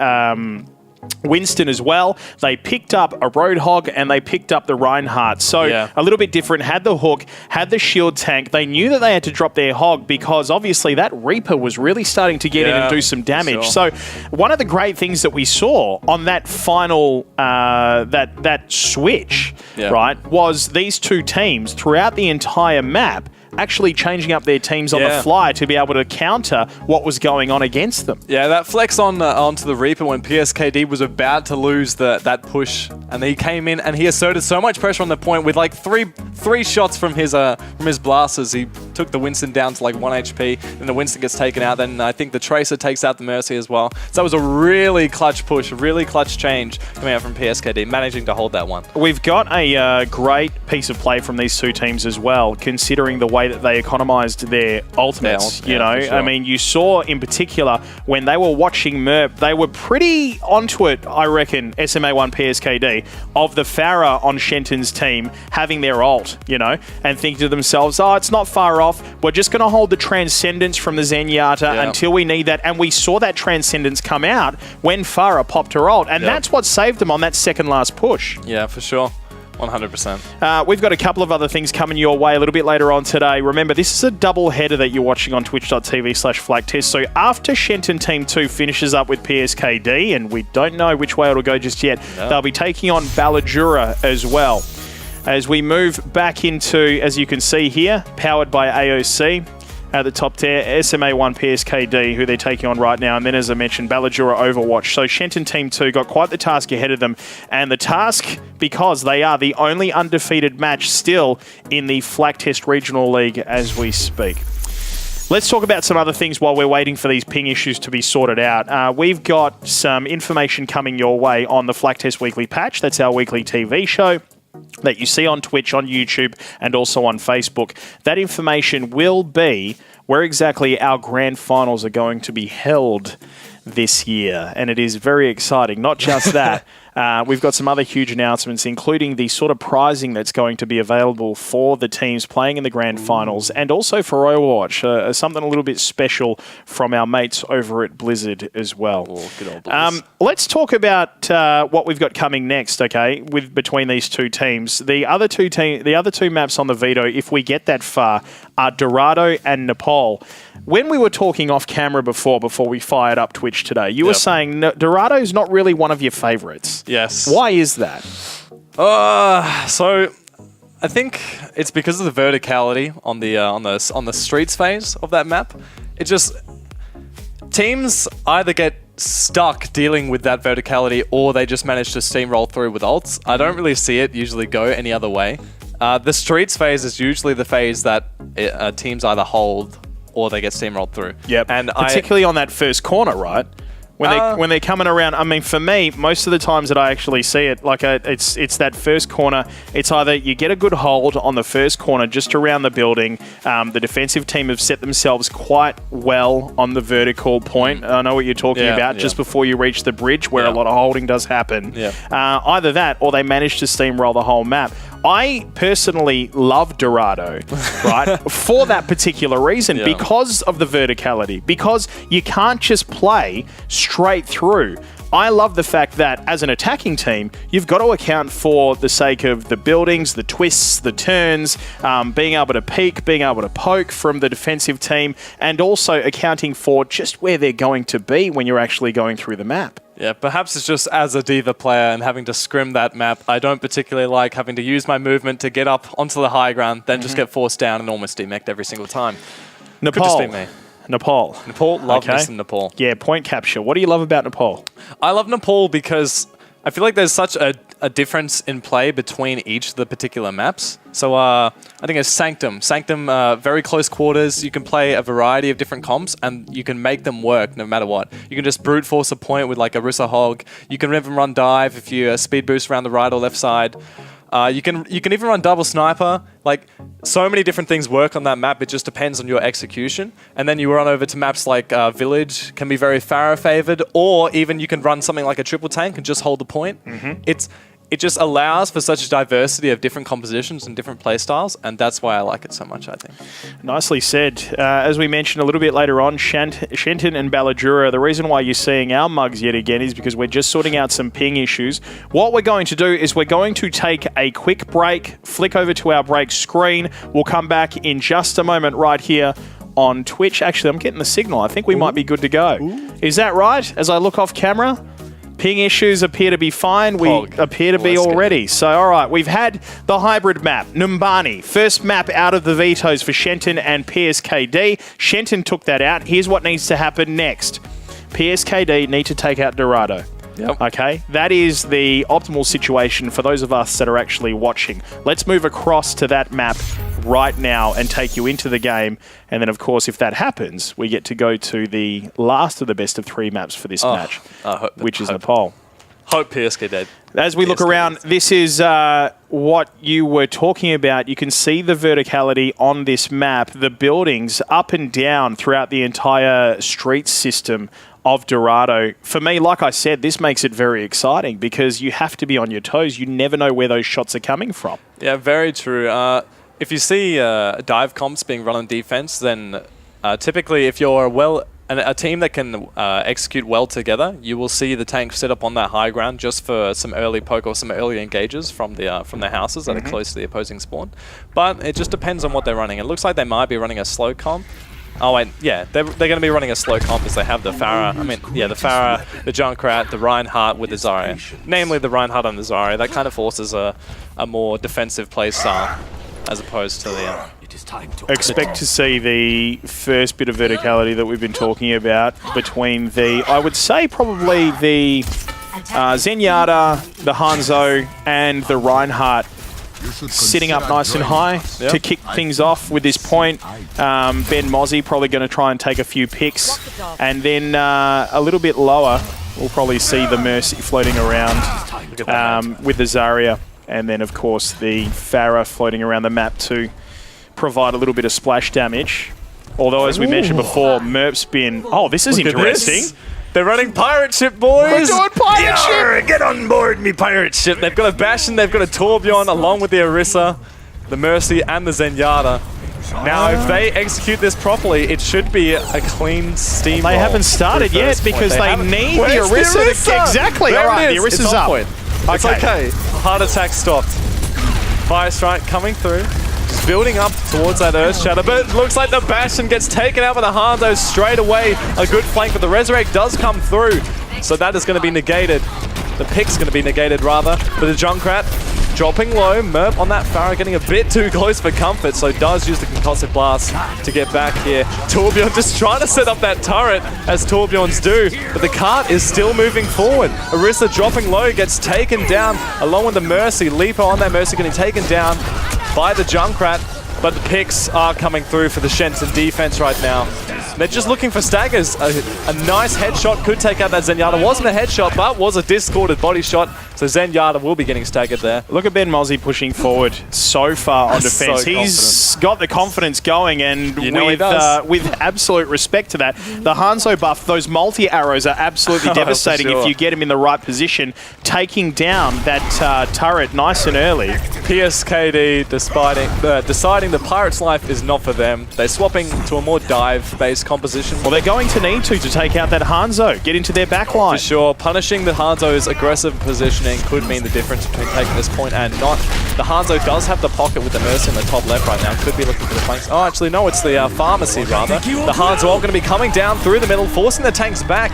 Winston as well. They picked up a Roadhog and they picked up the Reinhardt. So a little bit different. Had the hook, had the shield tank. They knew that they had to drop their Hog because obviously that Reaper was really starting to get in and do some damage. So one of the great things that we saw on that final that switch, right, was these two teams throughout the entire map actually changing up their teams on the fly to be able to counter what was going on against them. Yeah, that flex onto the Reaper when PSKD was about to lose that push, and he came in and he asserted so much pressure on the point with like three shots from his blasters. He took the Winston down to like 1 HP, and the Winston gets taken out. Then I think the Tracer takes out the Mercy as well. So that was a really clutch push, a really clutch change coming out from PSKD, managing to hold that one. We've got a great piece of play from these two teams as well, considering the way that they economized their ultimates. You know, I mean, you saw in particular when they were watching Merp, they were pretty onto it, I reckon, SMA1 PSKD, of the Pharah on Shenton's team having their ult, and thinking to themselves, oh, it's not far off. We're just going to hold the Transcendence from the Zenyatta until we need that. And we saw that Transcendence come out when Pharah popped her ult. And that's what saved them on that second last push. Yeah, for sure. 100%. We've got a couple of other things coming your way a little bit later on today. Remember, this is a double header that you're watching on twitch.tv/Flaktest. So after Shenton Team 2 finishes up with PSKD, and we don't know which way it'll go just yet, they'll be taking on Ballajura as well. As we move back into, as you can see here, powered by AOC. At the top tier, SMA1 PSKD, who they're taking on right now. And then, as I mentioned, Ballajura Overwatch. So Shenton Team 2 got quite the task ahead of them. And the task, because they are the only undefeated match still in the Flaktest Regional League as we speak. Let's talk about some other things while we're waiting for these ping issues to be sorted out. We've got some information coming your way on the Flaktest Weekly Patch. That's our weekly TV show that you see on Twitch, on YouTube, and also on Facebook. That information will be where exactly our grand finals are going to be held this year. And it is very exciting. Not just that, we've got some other huge announcements, including the sort of prizing that's going to be available for the teams playing in the grand finals, and also for Overwatch, something a little bit special from our mates over at Blizzard as well. Good old Blizz. Let's talk about what we've got coming next, okay, with between these two teams. The other two maps on the veto, if we get that far, are Dorado and Nepal. When we were talking off camera before we fired up Twitch today, you were saying Dorado's not really one of your favourites. Yes. Why is that? So I think it's because of the verticality on the streets phase of that map. It just teams either get stuck dealing with that verticality or they just manage to steamroll through with ults. I don't really see it usually go any other way. The streets phase is usually the phase that teams either hold or they get steamrolled through. Yep, and particularly on that first corner, right? When they're coming around, I mean, for me, most of the times that I actually see it, like it's that first corner. It's either you get a good hold on the first corner just around the building. The defensive team have set themselves quite well on the vertical point. I know what you're talking about, just before you reach the bridge where a lot of holding does happen. Yeah. Either that or they manage to steamroll the whole map. I personally love Dorado, right, for that particular reason, because of the verticality, because you can't just play straight through. I love the fact that as an attacking team, you've got to account for the sake of the buildings, the twists, the turns, being able to peek, being able to poke from the defensive team, and also accounting for just where they're going to be when you're actually going through the map. Yeah, perhaps it's just as a Diva player and having to scrim that map, I don't particularly like having to use my movement to get up onto the high ground, then just get forced down and almost demeched every single time. Nepal. Could just be me. Nepal. Love me some Nepal. Yeah, point capture. What do you love about Nepal? I love Nepal because I feel like there's such a difference in play between each of the particular maps. So I think it's Sanctum. Sanctum, very close quarters. You can play a variety of different comps and you can make them work no matter what. You can just brute force a point with like a Rissa Hog. You can even run dive if you speed boost around the right or left side. You can even run double sniper. Like, so many different things work on that map. It just depends on your execution. And then you run over to maps like Village, can be very Pharah favored, or even you can run something like a triple tank and just hold the point. It just allows for such a diversity of different compositions and different playstyles, and that's why I like it so much, I think. Nicely said. As we mentioned a little bit later on, Shenton and Ballajura, the reason why you're seeing our mugs yet again is because we're just sorting out some ping issues. What we're going to do is we're going to take a quick break, flick over to our break screen. We'll come back in just a moment right here on Twitch. Actually, I'm getting the signal. I think we might be good to go. Is that right? As I look off camera? Ping issues appear to be fine. We appear to be already. So, all right, we've had the hybrid map, Numbani. First map out of the vetoes for Shenton and PSKD. Shenton took that out. Here's what needs to happen next. PSKD need to take out Dorado. Yep. Okay, that is the optimal situation for those of us that are actually watching. Let's move across to that map right now and take you into the game. And then, of course, if that happens, we get to go to the last of the best of three maps for this match, which is Nepal. Hope PSKD. As we look around, this is what you were talking about. You can see the verticality on this map, the buildings up and down throughout the entire street system of Dorado. For me, like I said, this makes it very exciting because you have to be on your toes. You never know where those shots are coming from. Yeah, very true. If you see dive comps being run on defense, then typically if you're a team that can execute well together, you will see the tank set up on that high ground just for some early poke or some early engages from the houses that are close to the opposing spawn. But it just depends on what they're running. It looks like they might be running a slow comp. Oh wait, yeah, they're going to be running a slow comp as they have the Pharah. I mean, yeah, the Pharah, the Junkrat, the Reinhardt with the Zarya. Namely, the Reinhardt and the Zarya. That kind of forces a more defensive play style as opposed to the... Expect to see the first bit of verticality that we've been talking about between the, I would say probably the Zenyatta, the Hanzo, and the Reinhardt sitting up nice and high to kick things off with this point. Ben Mozzie probably going to try and take a few picks. And then a little bit lower, we'll probably see the Mercy floating around with the Zarya. And then, of course, the Pharah floating around the map to provide a little bit of splash damage. Although, as we mentioned before, Merp's been... Oh, this is interesting. They're running pirate ship, boys. We're doing pirate ship. Get on board, me pirate ship. They've got a Bastion, they've got a Torbjorn, along with the Orisa, the Mercy, and the Zenyatta. Now, if they execute this properly, it should be a clean steam. They haven't started yet because they need the Where's Orisa. Exactly. There All right, it the is. Orisa's It's on up. point. It's okay. Heart attack stopped. Fire strike coming through. Just building up towards that Earth Shatter, but it looks like the Bastion gets taken out by the Hanzo straight away. A good flank, but the Resurrect does come through. So that is going to be negated. The pick's going to be negated, rather. But the Junkrat dropping low. Merp on that Pharah getting a bit too close for comfort, so does use the Concussive Blast to get back here. Torbjorn just trying to set up that turret, as Torbjorns do, but the cart is still moving forward. Orisa dropping low, gets taken down, along with the Mercy. Leaper on that Mercy getting taken down by the Junkrat, but the picks are coming through for the Shenton defense right now. They're just looking for staggers. A nice headshot could take out that Zenyatta. Wasn't a headshot, but was a discorded body shot. So Zenyatta will be getting staggered there. Look at Ben Mozzie pushing forward so far on defense. He's got the confidence going, and with absolute respect to that, the Hanzo buff, those multi-arrows are absolutely devastating if you get him in the right position, taking down that turret nice and early. PSKD deciding the Pirate's life is not for them. They're swapping to a more dive-based composition. Well, they're going to need to take out that Hanzo, get into their backline. For sure. Punishing the Hanzo's aggressive positioning could mean the difference between taking this point and not. The Hanzo does have the pocket with the Mercy in the top left right now. Could be looking for the flanks. Oh, actually, no, it's the Pharmacy, rather. The Hanzo are going to be coming down through the middle, forcing the tanks back.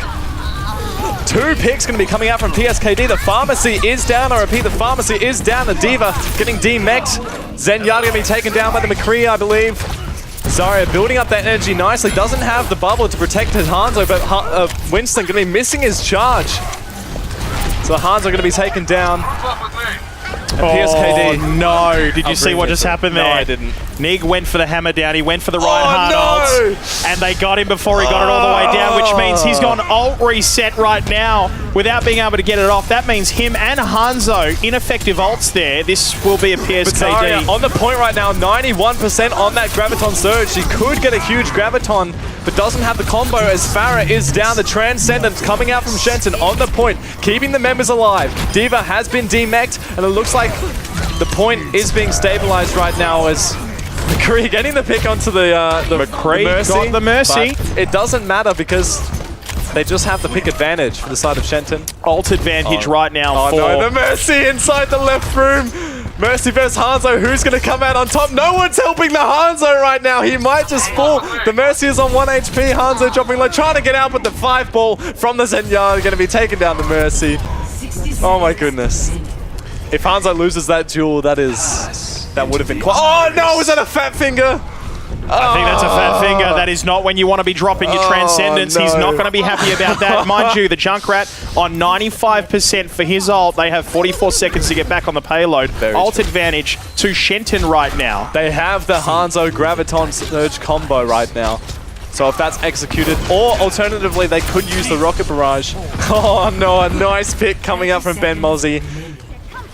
Two picks going to be coming out from PSKD. The Pharmacy is down. I repeat, the Pharmacy is down. The D.Va getting demech'd. Zenyatta going to be taken down by the McCree, I believe. Zarya building up that energy nicely. Doesn't have the bubble to protect his Hanzo, but Winston going to be missing his charge. So the Hanzo going to be taken down. And PSKD. Oh, no. Did you see what just happened there? No, I didn't. Nig went for the hammer down. He went for the Reinhardt ult. And they got him before he got it all the way down, which means he's gone ult reset right now without being able to get it off. That means him and Hanzo, ineffective ults there. This will be a PSKD. On the point right now, 91% on that Graviton Surge. She could get a huge Graviton, but doesn't have the combo as Pharah is down. The Transcendence coming out from Shenton on the point, keeping the members alive. D.Va has been demech'd, and it looks like the point is being stabilized right now as McCree getting the pick onto the McCree Mercy. got the Mercy. But it doesn't matter because they just have the pick advantage for the side of Shenton. Ult advantage right now for... no, the Mercy inside the left room. Mercy versus Hanzo. Who's going to come out on top? No one's helping the Hanzo right now. He might just fall. The Mercy is on 1 HP. Hanzo dropping low, trying to get out, but the 5-ball from the Zenyatta going to be taking down the Mercy. Oh my goodness. If Hanzo loses that duel, that would have been quite... Oh no, was that a fat finger? I think that's a fat finger. That is not when you want to be dropping your Transcendence. No. He's not going to be happy about that. Mind you, the Junkrat on 95% for his ult. They have 44 seconds to get back on the payload. Ult advantage to Shenton right now. They have the Hanzo Graviton Surge combo right now. So if that's executed, or alternatively, they could use the Rocket Barrage. Oh no, a nice pick coming up from Ben Mozzie.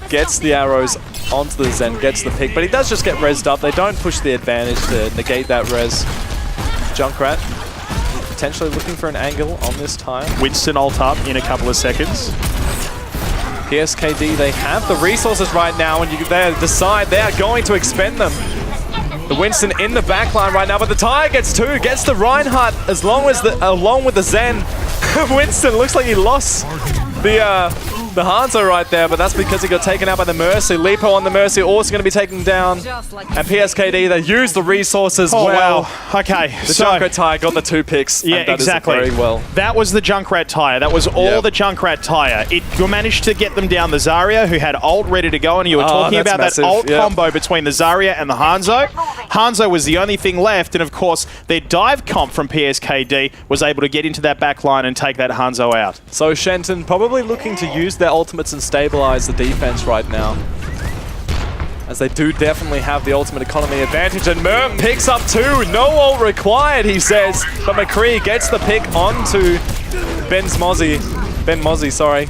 Gets the arrows onto the Zen, gets the pick, but he does just get rezzed up. They don't push the advantage to negate that res. Junkrat potentially looking for an angle on this time. Winston ult up in a couple of seconds. PSKD, they have the resources right now, and they decide they are going to expend them. The Winston in the backline right now, but the Tire gets two, gets the Reinhardt along with the Zen. Winston looks like he lost the Hanzo right there, but that's because he got taken out by the Mercy. Lipo on the Mercy also going to be taken down. And PSKD, they use the resources well. Wow. Okay. The Junkrat Tire got the 2 picks. Yeah, and that exactly. Very well. That was the Junkrat Tire. That was all the Junkrat Tire. You managed to get them down the Zarya, who had ult ready to go, and you were talking about massive. that ult combo between the Zarya and the Hanzo. Hanzo was the only thing left, and of course, their dive comp from PSKD was able to get into that back line and take that Hanzo out. So Shenton probably looking to use their ultimates and stabilize the defense right now, as they do definitely have the ultimate economy advantage. And Merm picks up 2. No ult required, he says, but McCree gets the pick onto Ben Mozzie, sorry.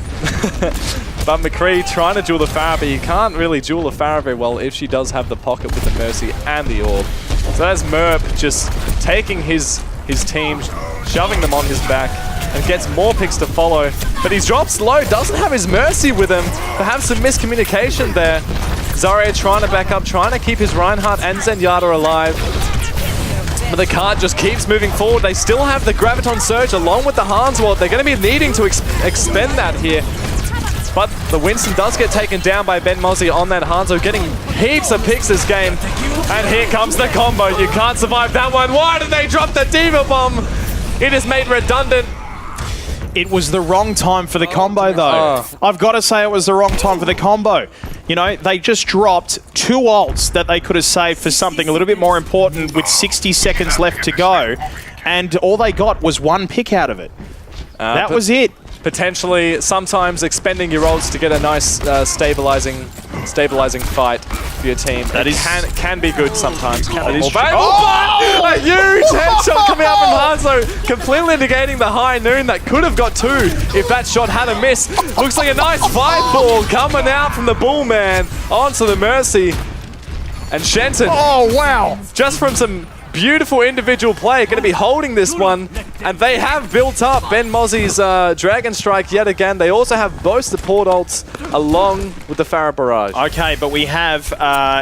But McCree trying to duel the Pharah, but you can't really duel the Pharah very well if she does have the pocket with the Mercy and the Orb. So that's Merp just taking his team, shoving them on his back. and gets more picks to follow. But he drops low, doesn't have his Mercy with him. Perhaps some miscommunication there. Zarya trying to back up, trying to keep his Reinhardt and Zenyatta alive. But the card just keeps moving forward. They still have the Graviton Surge along with the Hans Ward. They're going to be needing to expend that here. But the Winston does get taken down by Ben Mozzie on that Hanzo, getting heaps of picks this game. And here comes the combo. You can't survive that one. Why did they drop the Diva Bomb? It is made redundant. It was the wrong time for the combo, though. I've got to say it was the wrong time for the combo. You know, they just dropped 2 ults that they could have saved for something a little bit more important with 60 seconds left to go, and all they got was 1 pick out of it. That was it. Potentially, sometimes expending your ults to get a nice stabilizing fight for your team. That can be good sometimes. That is true. A huge headshot coming out from Hanzo, completely negating the high noon that could have got 2 if that shot had a miss. Looks like a nice 5-ball coming out from the Bullman onto the Mercy. And Shenton. Oh, wow. Just from some beautiful individual play, going to be holding this one, and they have built up Ben Mozzie's Dragon Strike yet again. They also have both support ults along with the Farah Barrage. Okay, but we have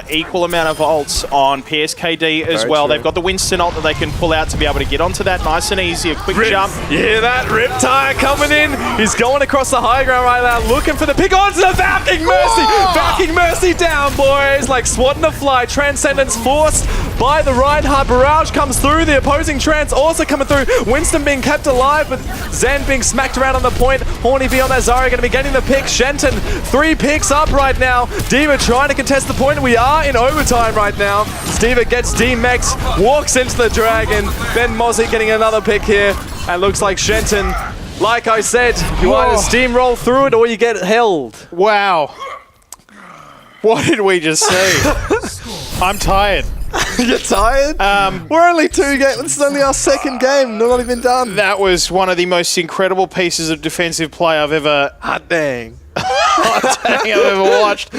equal amount of ults on PSKD as well. True. They've got the Winston ult that they can pull out to be able to get onto that nice and easy. A quick jump. You hear that? Riptire coming in. He's going across the high ground right now, looking for the pick onto the Valking Mercy. Valking Mercy down, boys, like swatting a fly. Transcendence forced by the Reinhardt. Barrage comes through. The opposing Trance also coming through. Winston being kept alive, but Zen being smacked around on the point. Horny V on that Zarya going to be getting the pick. Shenton, 3 picks up right now. Diva trying to contest the point. We are in overtime right now. Diva gets D-Mex, walks into the Dragon. Ben Mozzie getting another pick here. And looks like Shenton, like I said, you either steamroll through it or you get held. Wow. What did we just see? I'm tired. You're tired? We're only 2 games. This is only our 2nd game. Not even done. That was one of the most incredible pieces of defensive play I've ever... Hot dang. I've ever watched.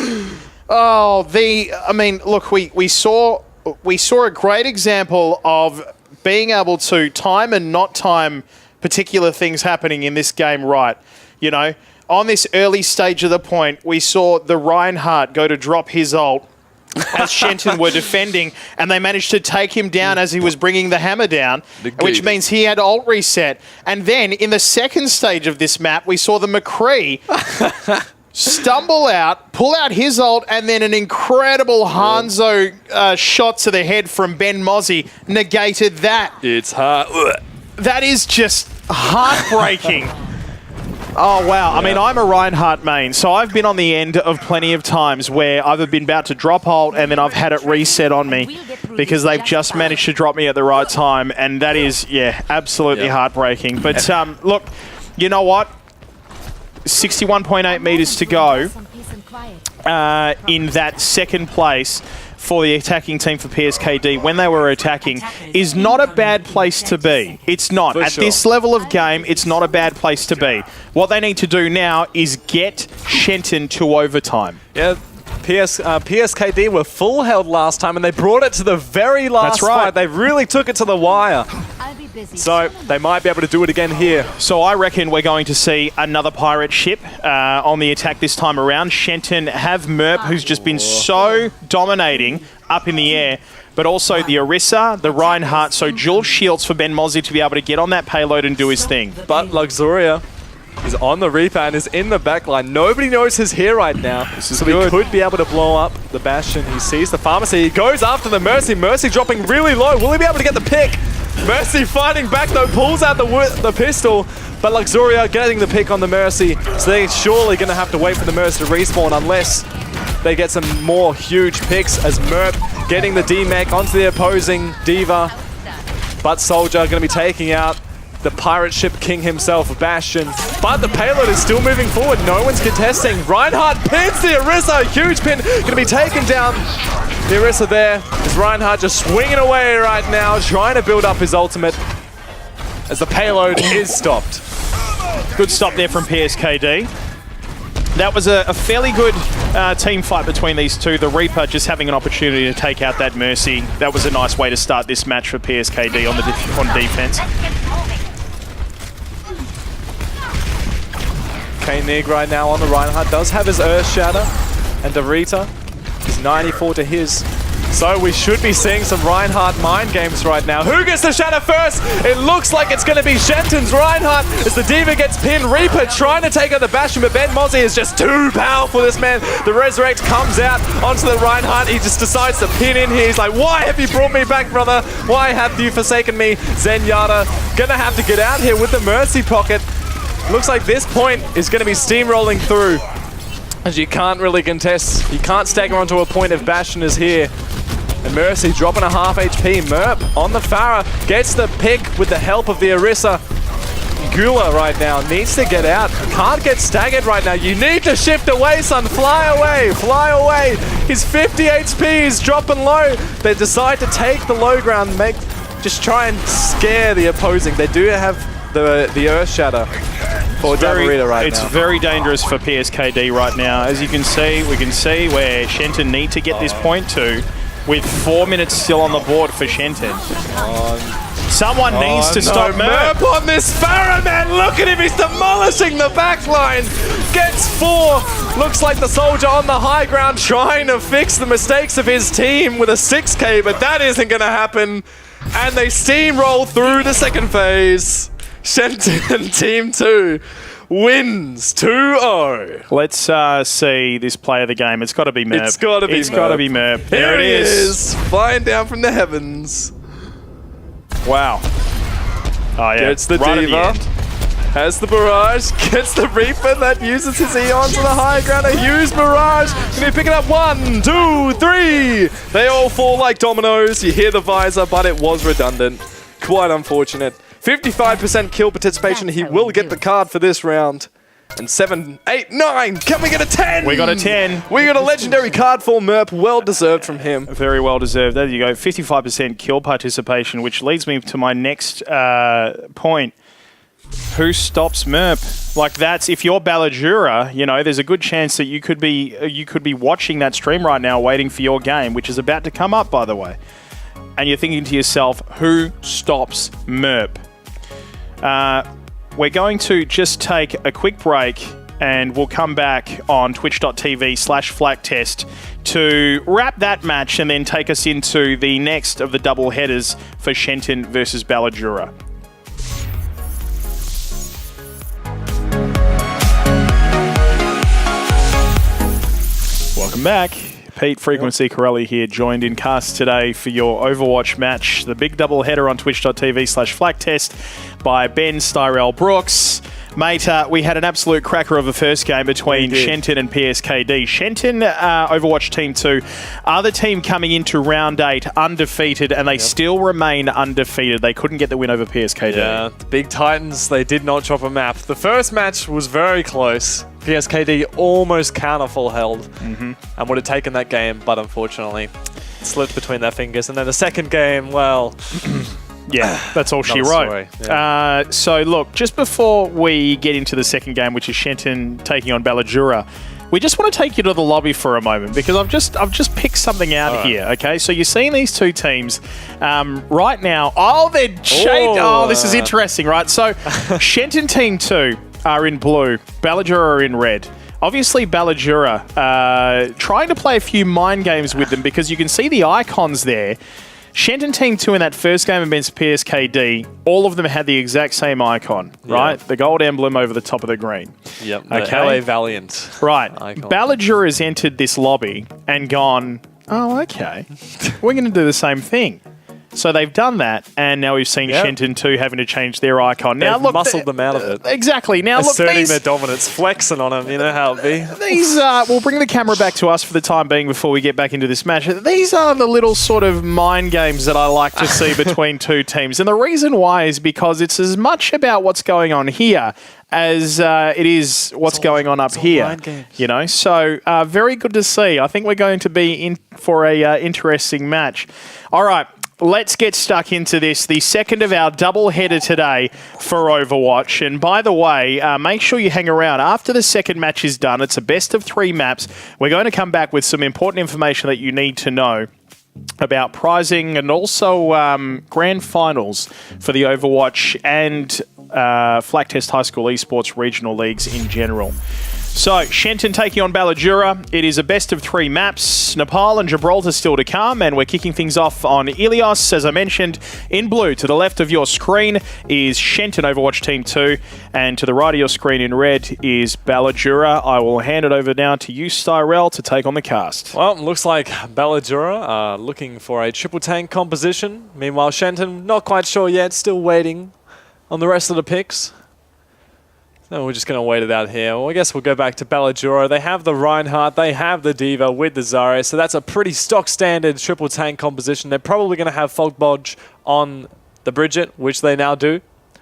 Oh, I mean, look, we saw a great example of being able to time and not time particular things happening in this game right. You know, on this early stage of the point, we saw the Reinhardt go to drop his ult as Shenton were defending, and they managed to take him down as he was bringing the hammer down, which means he had ult reset. And then in the second stage of this map, we saw the McCree stumble out, pull out his ult, and then an incredible Hanzo shot to the head from Ben Mozzie negated that. It's hard. That is just heartbreaking. Oh, wow. I mean, I'm a Reinhardt main, so I've been on the end of plenty of times where I've been about to drop ult and then I've had it reset on me because they've just managed to drop me at the right time, and that is, yeah, absolutely heartbreaking. But look, you know what? 61.8 meters to go in that second place for the attacking team for PSKD when they were attacking is not a bad place to be. It's not. At this level of game, it's not a bad place to be. What they need to do now is get Shenton to overtime. Yeah, PSKD were full held last time and they brought it to the very last fight. They really took it to the wire. So they might be able to do it again here. So I reckon we're going to see another pirate ship on the attack this time around. Shenton have Merp, who's just been so dominating up in the air, but also the Orisa, the Reinhardt, so dual shields for Ben Mozzie to be able to get on that payload and do his thing. But Luxuria is on the Reaper and is in the backline. Nobody knows he's here right now. So he could be able to blow up the Bastion. He sees the Pharmacy. He goes after the Mercy. Mercy dropping really low. Will he be able to get the pick? Mercy fighting back though, pulls out the pistol, but Luxuria getting the pick on the Mercy, so they're surely going to have to wait for the Mercy to respawn unless they get some more huge picks as Merp getting the D-Mech onto the opposing Diva, but Soldier going to be taking out the pirate ship king himself, Bastion, but the payload is still moving forward. No one's contesting. Reinhardt pins the Orisa, huge pin, going to be taken down. The Orisa there is Reinhardt just swinging away right now, trying to build up his ultimate as the payload is stopped. Good stop there from PSKD. That was a fairly good team fight between these two. The Reaper just having an opportunity to take out that Mercy. That was a nice way to start this match for PSKD on defense. Koenig right now on the Reinhardt. Does have his Earth Shatter. And Dorita is 94 to his. So we should be seeing some Reinhardt mind games right now. Who gets the Shatter first? It looks like it's going to be Shenton's Reinhardt as the Diva gets pinned. Reaper trying to take out the Bastion, but Ben Mozzie is just too powerful, this man. The Resurrect comes out onto the Reinhardt. He just decides to pin in here. He's like, why have you brought me back, brother? Why have you forsaken me? Zenyatta gonna have to get out here with the Mercy Pocket. Looks like this point is going to be steamrolling through, as you can't really contest. You can't stagger onto a point if Bastion is here. And Mercy dropping a half HP. Merp on the Pharah gets the pick with the help of the Orisa. Gula right now needs to get out. Can't get staggered right now. You need to shift away, son. Fly away. Fly away. His 50 HP is dropping low. They decide to take the low ground. Just try and scare the opposing. They do have the Earth Shatter for Damarita right now. It's very dangerous for PSKD right now. As you can see, we can see where Shenton need to get this point to, with 4 minutes still on the board for Shenton. Someone needs to stop Merp. Merp on this Pharah, man. Look at him. He's demolishing the backline. Gets 4. Looks like the soldier on the high ground trying to fix the mistakes of his team with a 6K, but that isn't going to happen. And they steamroll through the second phase. Shenton Team 2 wins 2-0. Let's see this play of the game. It's got to be Merp. It's got to be Merp. It's got to be Merp. There it is. Flying down from the heavens. Wow. Oh, yeah. Gets the right Diva. Has the Barrage. Gets the Reaper that uses his Eon to the high ground. A huge Barrage. Can he pick it up? 1, 2, 3. They all fall like dominoes. You hear the visor, but it was redundant. Quite unfortunate. 55% kill participation. He will get the card for this round. And 7, 8, 9. Can we get a 10? We got a 10. We got a legendary card for Merp. Well deserved from him. Very well deserved. There you go. 55% kill participation, which leads me to my next point. Who stops Merp? Like, that's, if you're Ballajura, you know, there's a good chance that you could be watching that stream right now, waiting for your game, which is about to come up, by the way. And you're thinking to yourself, who stops Merp? We're going to just take a quick break and we'll come back on twitch.tv/Flaktest to wrap that match and then take us into the next of the double headers for Shenton versus Ballajura. Welcome back. Pete Frequency Corelli here, joined in cast today for your Overwatch match, the big double header on twitch.tv/Flaktest by Ben Styrell Brooks. Mate, we had an absolute cracker of a first game between Shenton and PSKD. Shenton, Overwatch Team 2, are the team coming into round 8 undefeated, and they still remain undefeated. They couldn't get the win over PSKD. Yeah, the Big Titans, they did not drop a map. The first match was very close. PSKD almost counter full held and would have taken that game, but unfortunately it slipped between their fingers. And then the second game, well... yeah, that's all she wrote. Yeah. So look, just before we get into the second game, which is Shenton taking on Ballajura, we just want to take you to the lobby for a moment because I've just picked something out here. Okay, so you're seeing these two teams right now. Oh, they're shaped. Oh, this is interesting, right? So Shenton Team 2 are in blue, Ballajura are in red. Obviously, Ballajura trying to play a few mind games with them because you can see the icons there. Shenton Team 2 in that first game against PSKD, all of them had the exact same icon, right? The gold emblem over the top of the green. Yep, the LA Valiant. Right. Icon. Ballajura has entered this lobby and gone, oh, okay, we're going to do the same thing. So they've done that, and now we've seen Shenton 2 having to change their icon. Now, They've look, muscled them out of it. Exactly. Now, Asserting look, their dominance, flexing on them, you know how it be. These we'll bring the camera back to us for the time being before we get back into this match. These are the little sort of mind games that I like to see between two teams. And the reason why is because it's as much about what's going on here as it is what's going on up here. You know, so very good to see. I think we're going to be in for a interesting match. All right. Let's get stuck into this, the second of our double header today for Overwatch. And by the way, make sure you hang around. After the second match is done, it's a best of 3 maps. We're going to come back with some important information that you need to know about prizing and also grand finals for the Overwatch and Flaktest High School Esports Regional Leagues in general. So, Shenton taking on Ballajura. It is a best of 3 maps. Nepal and Gibraltar still to come, and we're kicking things off on Ilios. As I mentioned, in blue to the left of your screen is Shenton Overwatch Team 2, and to the right of your screen in red is Ballajura. I will hand it over now to you, Styrell, to take on the cast. Well, looks like Ballajura are looking for a triple tank composition. Meanwhile, Shenton, not quite sure yet, still waiting on the rest of the picks. No, we're just going to wait it out here. Well, I guess we'll go back to Ballajura. They have the Reinhardt, they have the D.Va with the Zarya, so that's a pretty stock standard triple tank composition. They're probably going to have Fogbodge on the Bridget, which they now do.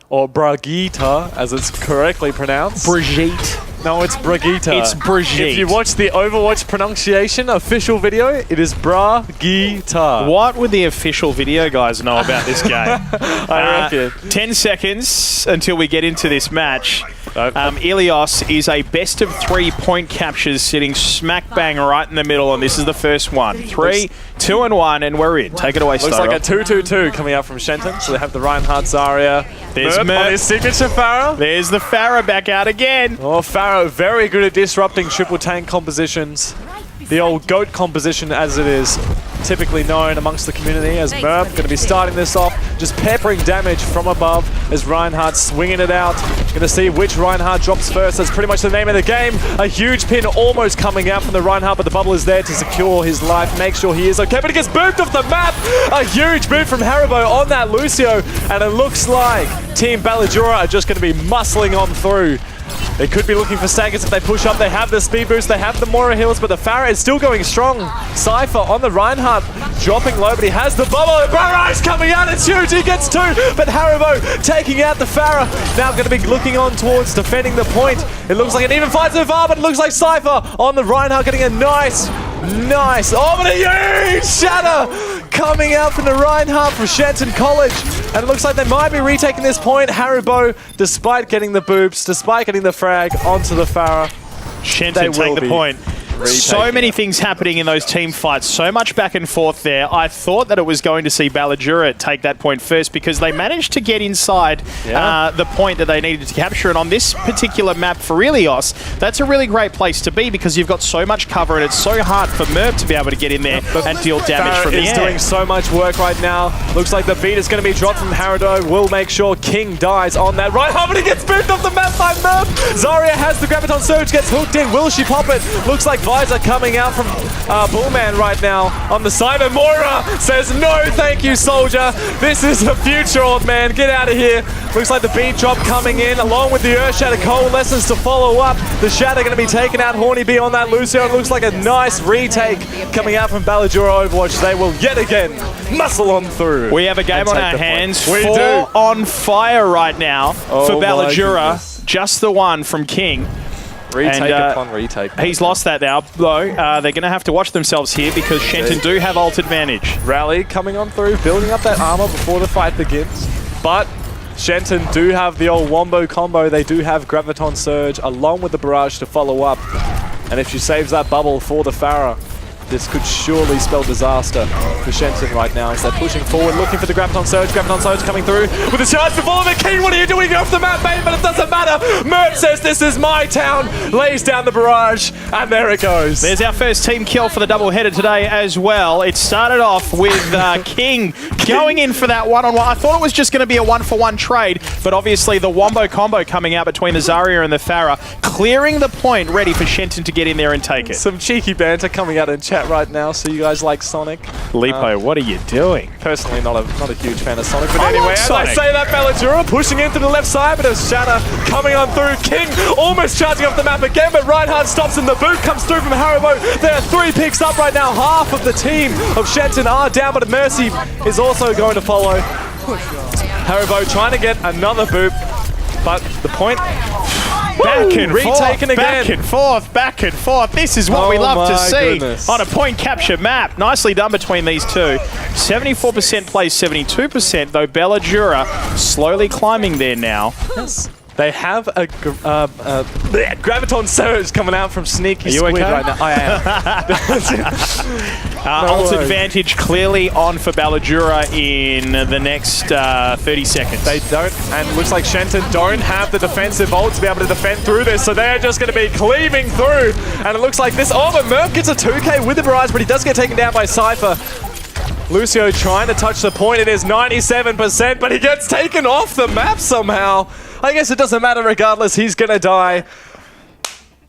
Or Brigitte, as it's correctly pronounced. Brigitte. No, it's Brigitte. It's Brigitte. If you watch the Overwatch pronunciation official video, it is Brigitte. What would the official video guys know about this game? I reckon. 10 seconds until we get into this match. Ilios is a best of 3 point captures sitting smack bang right in the middle, and this is the first one. 3, 2, and 1, and we're in. Take it away, Looks Styro. like a 2-2-2 coming out from Shenton. So they have the Reinhardt, Zarya. There's Merp on his signature Pharah. There's the Pharah back out again. Oh, Pharah, very good at disrupting triple tank compositions. The old GOAT composition, as it is typically known amongst the community, as Merp going to be starting this off, just peppering damage from above as Reinhardt swinging it out. Going to see which Reinhardt drops first. That's pretty much the name of the game. A huge pin almost coming out from the Reinhardt, but the bubble is there to secure his life, make sure he is okay, but he gets booped off the map. A huge boot from Haribo on that Lucio, and it looks like Team Ballajura are just going to be muscling on through. They could be looking for staggers if they push up. They have the speed boost, they have the Moira heals, but the Pharah is still going strong. Cypher on the Reinhardt, dropping low, but he has the bubble. Barrage coming out, it's huge, he gets 2, but Haribo taking out the Pharah. Now going to be looking on towards defending the point. It looks like an even fight so far, but it looks like Cypher on the Reinhardt getting a nice, oh, but a huge shatter coming out from the Reinhardt from Shenton College. And it looks like they might be retaking this point. Haribo, despite getting the boops, despite getting the frag onto the Pharah, Shenton take the point. So many things happening in those team fights, so much back and forth there. I thought that it was going to see Ballajura take that point first because they managed to get inside the point that they needed to capture. And on this particular map for Ilios, that's a really great place to be because you've got so much cover and it's so hard for Merp to be able to get in there and deal damage from the air. Is doing so much work right now. Looks like the beat is going to be dropped from Haribo. Will make sure King dies on that right. But he gets booped off the map by Merp. Zarya has the Graviton Surge, gets hooked in. Will she pop it? Looks like Visor coming out from Bullman right now on the side. And Moira says, no, thank you, soldier. This is the future, old man. Get out of here. Looks like the beat drop coming in along with the Earth Shatter Coalescence to follow up. The Shatter going to be taken out. Horny Bee on that Lucio. It looks like a nice retake coming out from Ballajura Overwatch. They will yet again muscle on through. We have a game on our hands. We 4 do. on fire right now for Oh my Ballajura. goodness. Just the one from King. Retake And, upon retake. He's lost that now, though. They're going to have to watch themselves here because Shenton do have ult advantage. Rally coming on through, building up that armor before the fight begins. But Shenton do have the old Wombo combo. They do have Graviton Surge along with the Barrage to follow up. And if she saves that bubble for the Pharah, this could surely spell disaster for Shenton right now as they're pushing forward, looking for the Graviton Surge. Graviton Surge coming through with a chance to follow the King. What are you doing? You're off the map, mate, but it doesn't matter. Merp says, this is my town, lays down the barrage, and there it goes. There's our first team kill for the doubleheader today as well. It started off with King going in for that one-on-one. I thought it was just going to be a one-for-one trade, but obviously the Wombo combo coming out between the Zarya and the Pharah, clearing the point, ready for Shenton to get in there and take it. Some cheeky banter coming out in chat right now, so you guys like Sonic. Lipo, what are you doing? Personally, not a huge fan of Sonic, but I anyway, like as Sonic. I say that, Ballajura pushing in to the left side, but a Shatter coming on through. King almost charging off the map again, but Reinhardt stops and the boot comes through from Haribo. There are 3 picks up right now. Half of the team of Shenton are down, but Mercy is also going to follow. Haribo trying to get another boop, but the point Back and retaken forth, again. back and forth, back and forth. This is what we Oh love to my see goodness. on a point capture map. Nicely done between these two. 74% plays 72%, though Ballajura slowly climbing there now. They have a Graviton Surge coming out from Sneaky Are you Squid okay? right now. I Ult way. advantage clearly on for Ballajura in the next 30 seconds. They don't, and looks like Shenton don't have the defensive ult to be able to defend through this, so they're just going to be cleaving through. And it looks like this. Oh, but Merv gets a 2K with the barrage, but he does get taken down by Cypher. Lucio trying to touch the point. It is 97%, but he gets taken off the map somehow. I guess it doesn't matter regardless. He's going to die.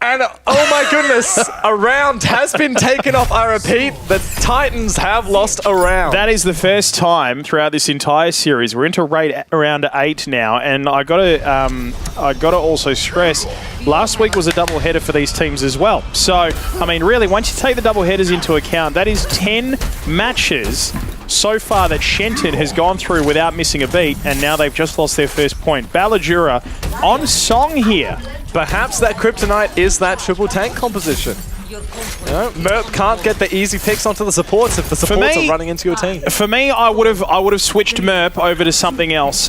And oh my goodness, a round has been taken off. I repeat, the Titans have lost a round. That is the first time throughout this entire series. We're into round 8 now, and I gotta also stress, last week was a doubleheader for these teams as well. So, I mean, really, once you take the doubleheaders into account, that is 10 matches so far that Shenton has gone through without missing a beat, and now they've just lost their first point. Ballajura on song here. Perhaps that kryptonite is that triple tank composition. You know, Merp can't get the easy picks onto the supports if the supports are running into your team. For me, I would have switched Merp over to something else.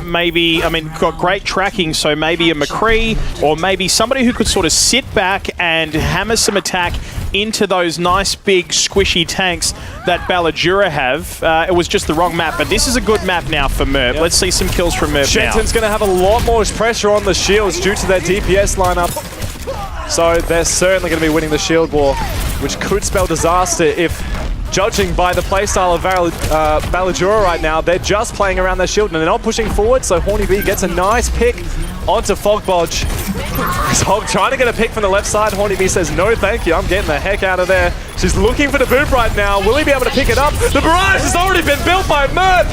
Maybe, I mean, got great tracking, so maybe a McCree, or maybe somebody who could sort of sit back and hammer some attack into those nice big squishy tanks that Ballajura have. It was just the wrong map, but this is a good map now for Merp. Yep. Let's see some kills from Merp now. Shenton's going to have a lot more pressure on the shields due to their DPS lineup. So they're certainly going to be winning the shield war, which could spell disaster if, judging by the playstyle of Ballajura right now, they're just playing around their shield and they're not pushing forward, so Horny B gets a nice pick onto Fogbodge. Hog trying to get a pick from the left side. Horny B says, no thank you, I'm getting the heck out of there. She's looking for the boop right now. Will he be able to pick it up? The barrage has already been built by Mert!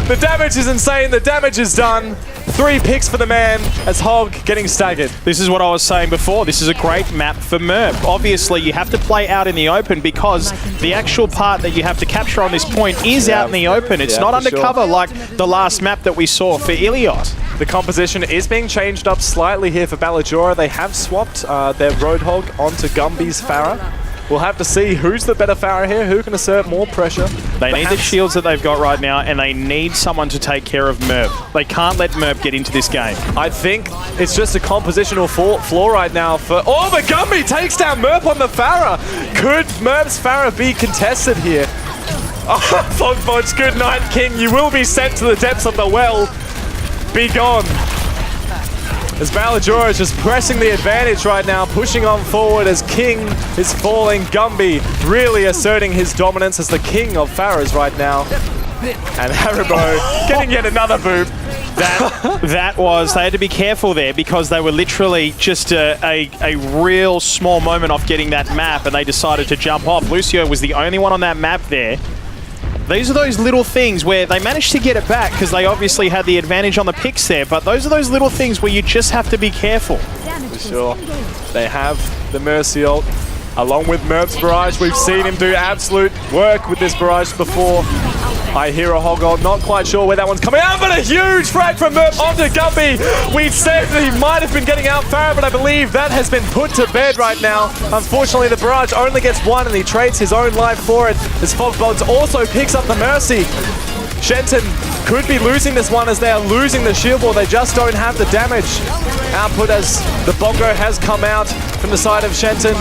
The damage is insane, the damage is done. 3 picks for the man as Hog getting staggered. This is what I was saying before. This is a great map for Merp. Obviously, you have to play out in the open because the actual part that you have to capture on this point is out in the open. It's not undercover like the last map that we saw for Ilios. The composition is being changed up slightly here for Ballajura. They have swapped their Roadhog onto Gumby's Pharah. We'll have to see who's the better Pharah here, who can assert more pressure. They need the shields that they've got right now, and they need someone to take care of Merp. They can't let Merp get into this game. I think it's just a compositional flaw right now for... Oh, but Gumby takes down Merp on the Pharah! Could Merp's Pharah be contested here? Oh, Fogbodge, good night, King. You will be sent to the depths of the well. Be gone. As Ballajura is just pressing the advantage right now, pushing on forward as King is falling. Gumby really asserting his dominance as the king of Pharahs right now. And Haribo getting yet another boop. They had to be careful there because they were literally just a real small moment off getting that map, and they decided to jump off. Lucio was the only one on that map there. These are those little things where they managed to get it back because they obviously had the advantage on the picks there, but those are those little things where you just have to be careful. For sure. They have the Mercy ult. Along with Merp's barrage, we've seen him do absolute work with this barrage before. I hear a hog ult, not quite sure where that one's coming out, but a huge frag from Merp onto Gumby. We said that he might have been getting out Pharah, but I believe that has been put to bed right now. Unfortunately, the barrage only gets one, and he trades his own life for it, as Fogbodge also picks up the Mercy. Shenton could be losing this one as they are losing the shield wall. They just don't have the damage output as the Bongo has come out from the side of Shenton.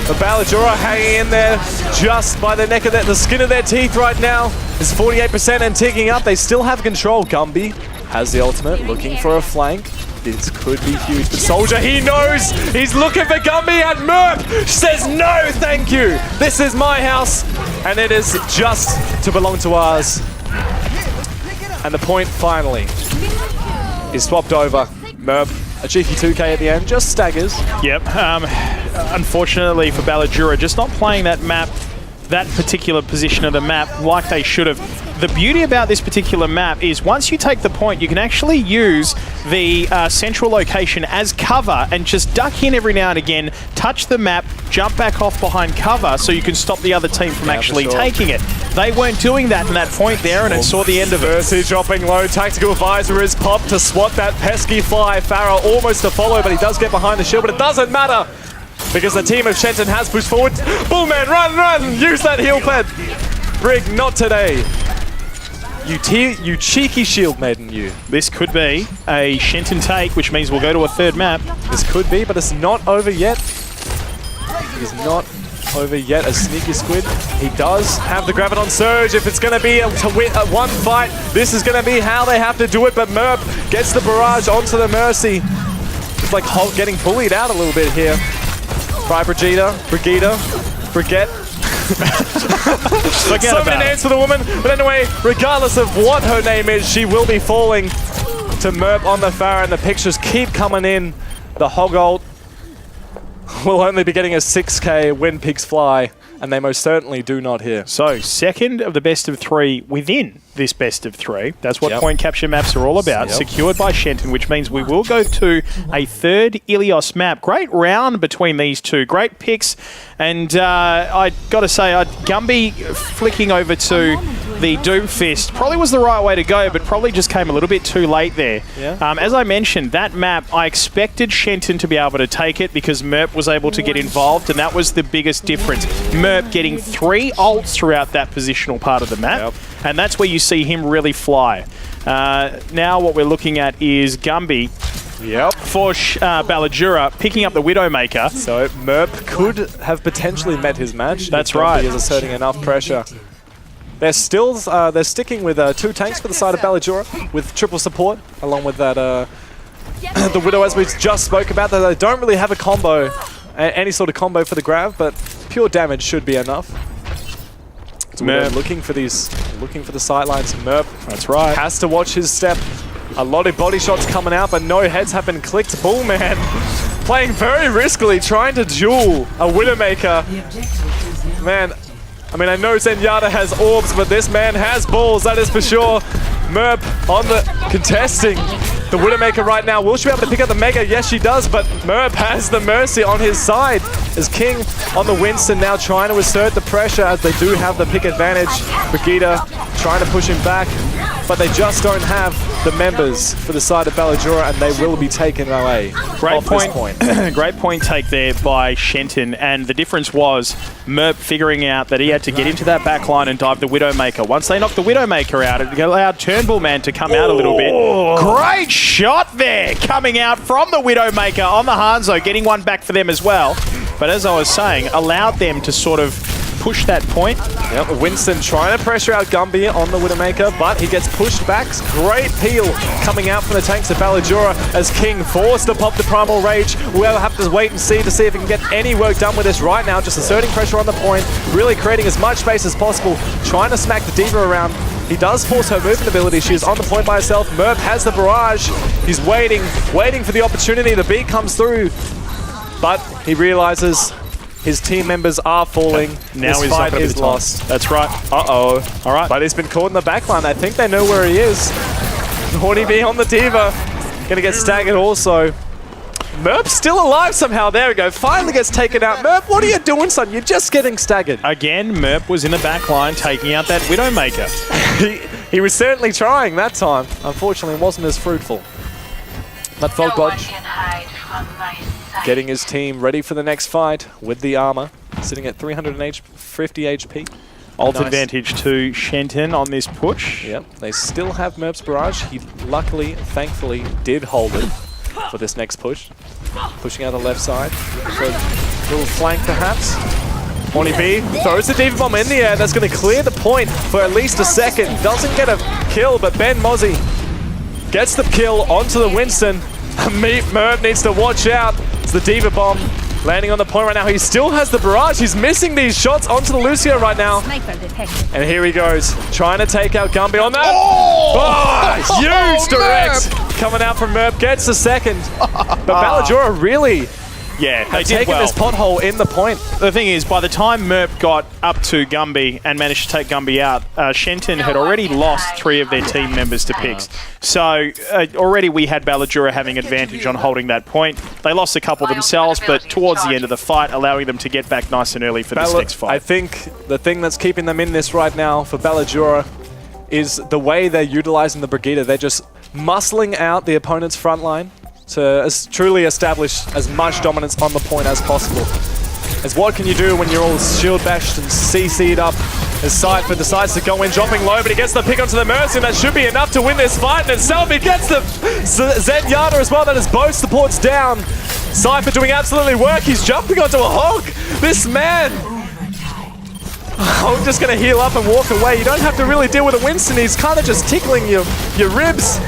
But Ballajura hanging in there just by the neck of the skin of their teeth right now. It's 48% and ticking up. They still have control. Gumby has the ultimate, looking for a flank. This could be huge. But Soldier, he knows. He's looking for Gumby, and Merp says no, thank you. This is my house, and it is just to belong to ours. And the point finally is swapped over. Merp, a cheeky 2K at the end, just staggers. Yep. Unfortunately for Ballajura, just not playing that map, that particular position of the map like they should have. The beauty about this particular map is once you take the point, you can actually use the central location as cover and just duck in every now and again, touch the map, jump back off behind cover so you can stop the other team from actually taking it. They weren't doing that in that point there, and it saw the end of it. Mercy dropping low. Tactical Advisor is popped to swat that pesky fly. Pharah almost to follow, but he does get behind the shield, but it doesn't matter because the team of Shenton has pushed forward. Bullman, run! Use that heal pad. Brig, not today. You cheeky shield maiden, you. This could be a Shenton take, which means we'll go to a third map. This could be, but it's not over yet. It is not over yet a sneaky squid. He does have the Graviton Surge. If it's going to be to win one fight, this is going to be how they have to do it. But Merp gets the barrage onto the Mercy. It's like Hulk getting bullied out a little bit here by Brigitte. So many names for the woman. But anyway, regardless of what her name is, she will be falling to Merp on the Farron. The pictures keep coming in. The Hog ult will only be getting a 6k when pigs fly, and they most certainly do not here. So, second of the best of 3 within this best of 3. That's what point capture maps are all about. Secured by Shenton, which means we will go to a third Ilios map. Great round between these two. Great picks. And I got to say, Gumby flicking over to the Doomfist probably was the right way to go, but probably just came a little bit too late there. As I mentioned, that map, I expected Shenton to be able to take it because Merp was able to get involved, and that was the biggest difference. Merp getting 3 ults throughout that positional part of the map, and that's where you see him really fly. Now what we're looking at is Gumby for Ballajura picking up the Widowmaker. So Merp could have potentially met his match. That's right. He is asserting enough pressure. They're still they're sticking with 2 tanks for the side of Ballajura with triple support, along with that the Widow, as we just spoke about. That they don't really have a combo, any sort of combo for the grab, but pure damage should be enough. So Merp looking for the sidelines. Merp, that's right, has to watch his step. A lot of body shots coming out, but no heads have been clicked. Bullman playing very riskily, trying to duel a Widowmaker. Man, I mean, I know Zenyatta has orbs, but this man has balls, that is for sure. Merp on the contesting the Widowmaker right now. Will she be able to pick up the Mega? Yes, she does, but Merp has the Mercy on his side. As King on the Winston now trying to assert the pressure, as they do have the pick advantage. Brigitte trying to push him back, but they just don't have the members for the side of Ballajura, and they will be taken away. Great point. Great point take there by Shenton, and the difference was Merp figuring out that he had to get into that back line and dive the Widowmaker. Once they knocked the Widowmaker out, it allowed Turnbull Man to come out a little bit. Great shot there, coming out from the Widowmaker on the Hanzo, getting one back for them as well. But as I was saying, allowed them to sort of push that point. Winston trying to pressure out Gumby on the Widowmaker, but he gets pushed back. Great peel coming out from the tanks of Ballajura as King forced to pop the Primal Rage. We'll have to wait and see if he can get any work done with this right now. Just asserting pressure on the point, really creating as much space as possible, trying to smack the Diva around. He does force her movement ability. She is on the point by herself. Merp has the barrage. He's waiting for the opportunity. The beat comes through, but he realizes his team members are falling. Now his fight is lost. That's right. All right. But he's been caught in the backline. I think they know where he is. Horny B on the Diva. Gonna get staggered also. Merp's still alive somehow. There we go. Finally gets taken out. Merp, what are you doing, son? You're just getting staggered. Again, Merp was in the back line taking out that Widowmaker. he was certainly trying that time. Unfortunately, it wasn't as fruitful. But Fogbodge getting his team ready for the next fight with the armor. Sitting at 350 HP. Ult advantage to Shenton on this push. Yep, they still have Merp's barrage. He luckily, thankfully, did hold it for this next push. Pushing out the left side. For a little flank, perhaps. Horny B throws the Diva Bomb in the air. That's going to clear the point for at least a second. Doesn't get a kill, but Ben Mozzie gets the kill onto the Winston. Merp needs to watch out. It's the Diva Bomb landing on the point right now. He still has the barrage. He's missing these shots onto the Lucio right now. And here he goes, trying to take out Gumby on that. Huge direct coming out from Merp. Gets the second. But Ballajura really they did taken well. this pothole in the point. The thing is, by the time Merp got up to Gumby and managed to take Gumby out, Shenton had already lost 3 of their team members to picks. So already we had Ballajura having advantage on holding that point. They lost a couple themselves, but towards the end of the fight, allowing them to get back nice and early for this next fight. I think the thing that's keeping them in this right now for Ballajura is the way they're utilizing the Brigitte. They're just muscling out the opponent's front line to truly establish as much dominance on the point as possible. As what can you do when you're all shield bashed and CC'd up? As Cypher decides to go in, dropping low, but he gets the pick onto the Mercy, and that should be enough to win this fight. And then Selby gets the Zenyatta as well. That is both supports down. Cypher doing absolutely work. He's jumping onto a Hog. This man I'm just going to heal up and walk away. You don't have to really deal with a Winston. He's kind of just tickling your ribs.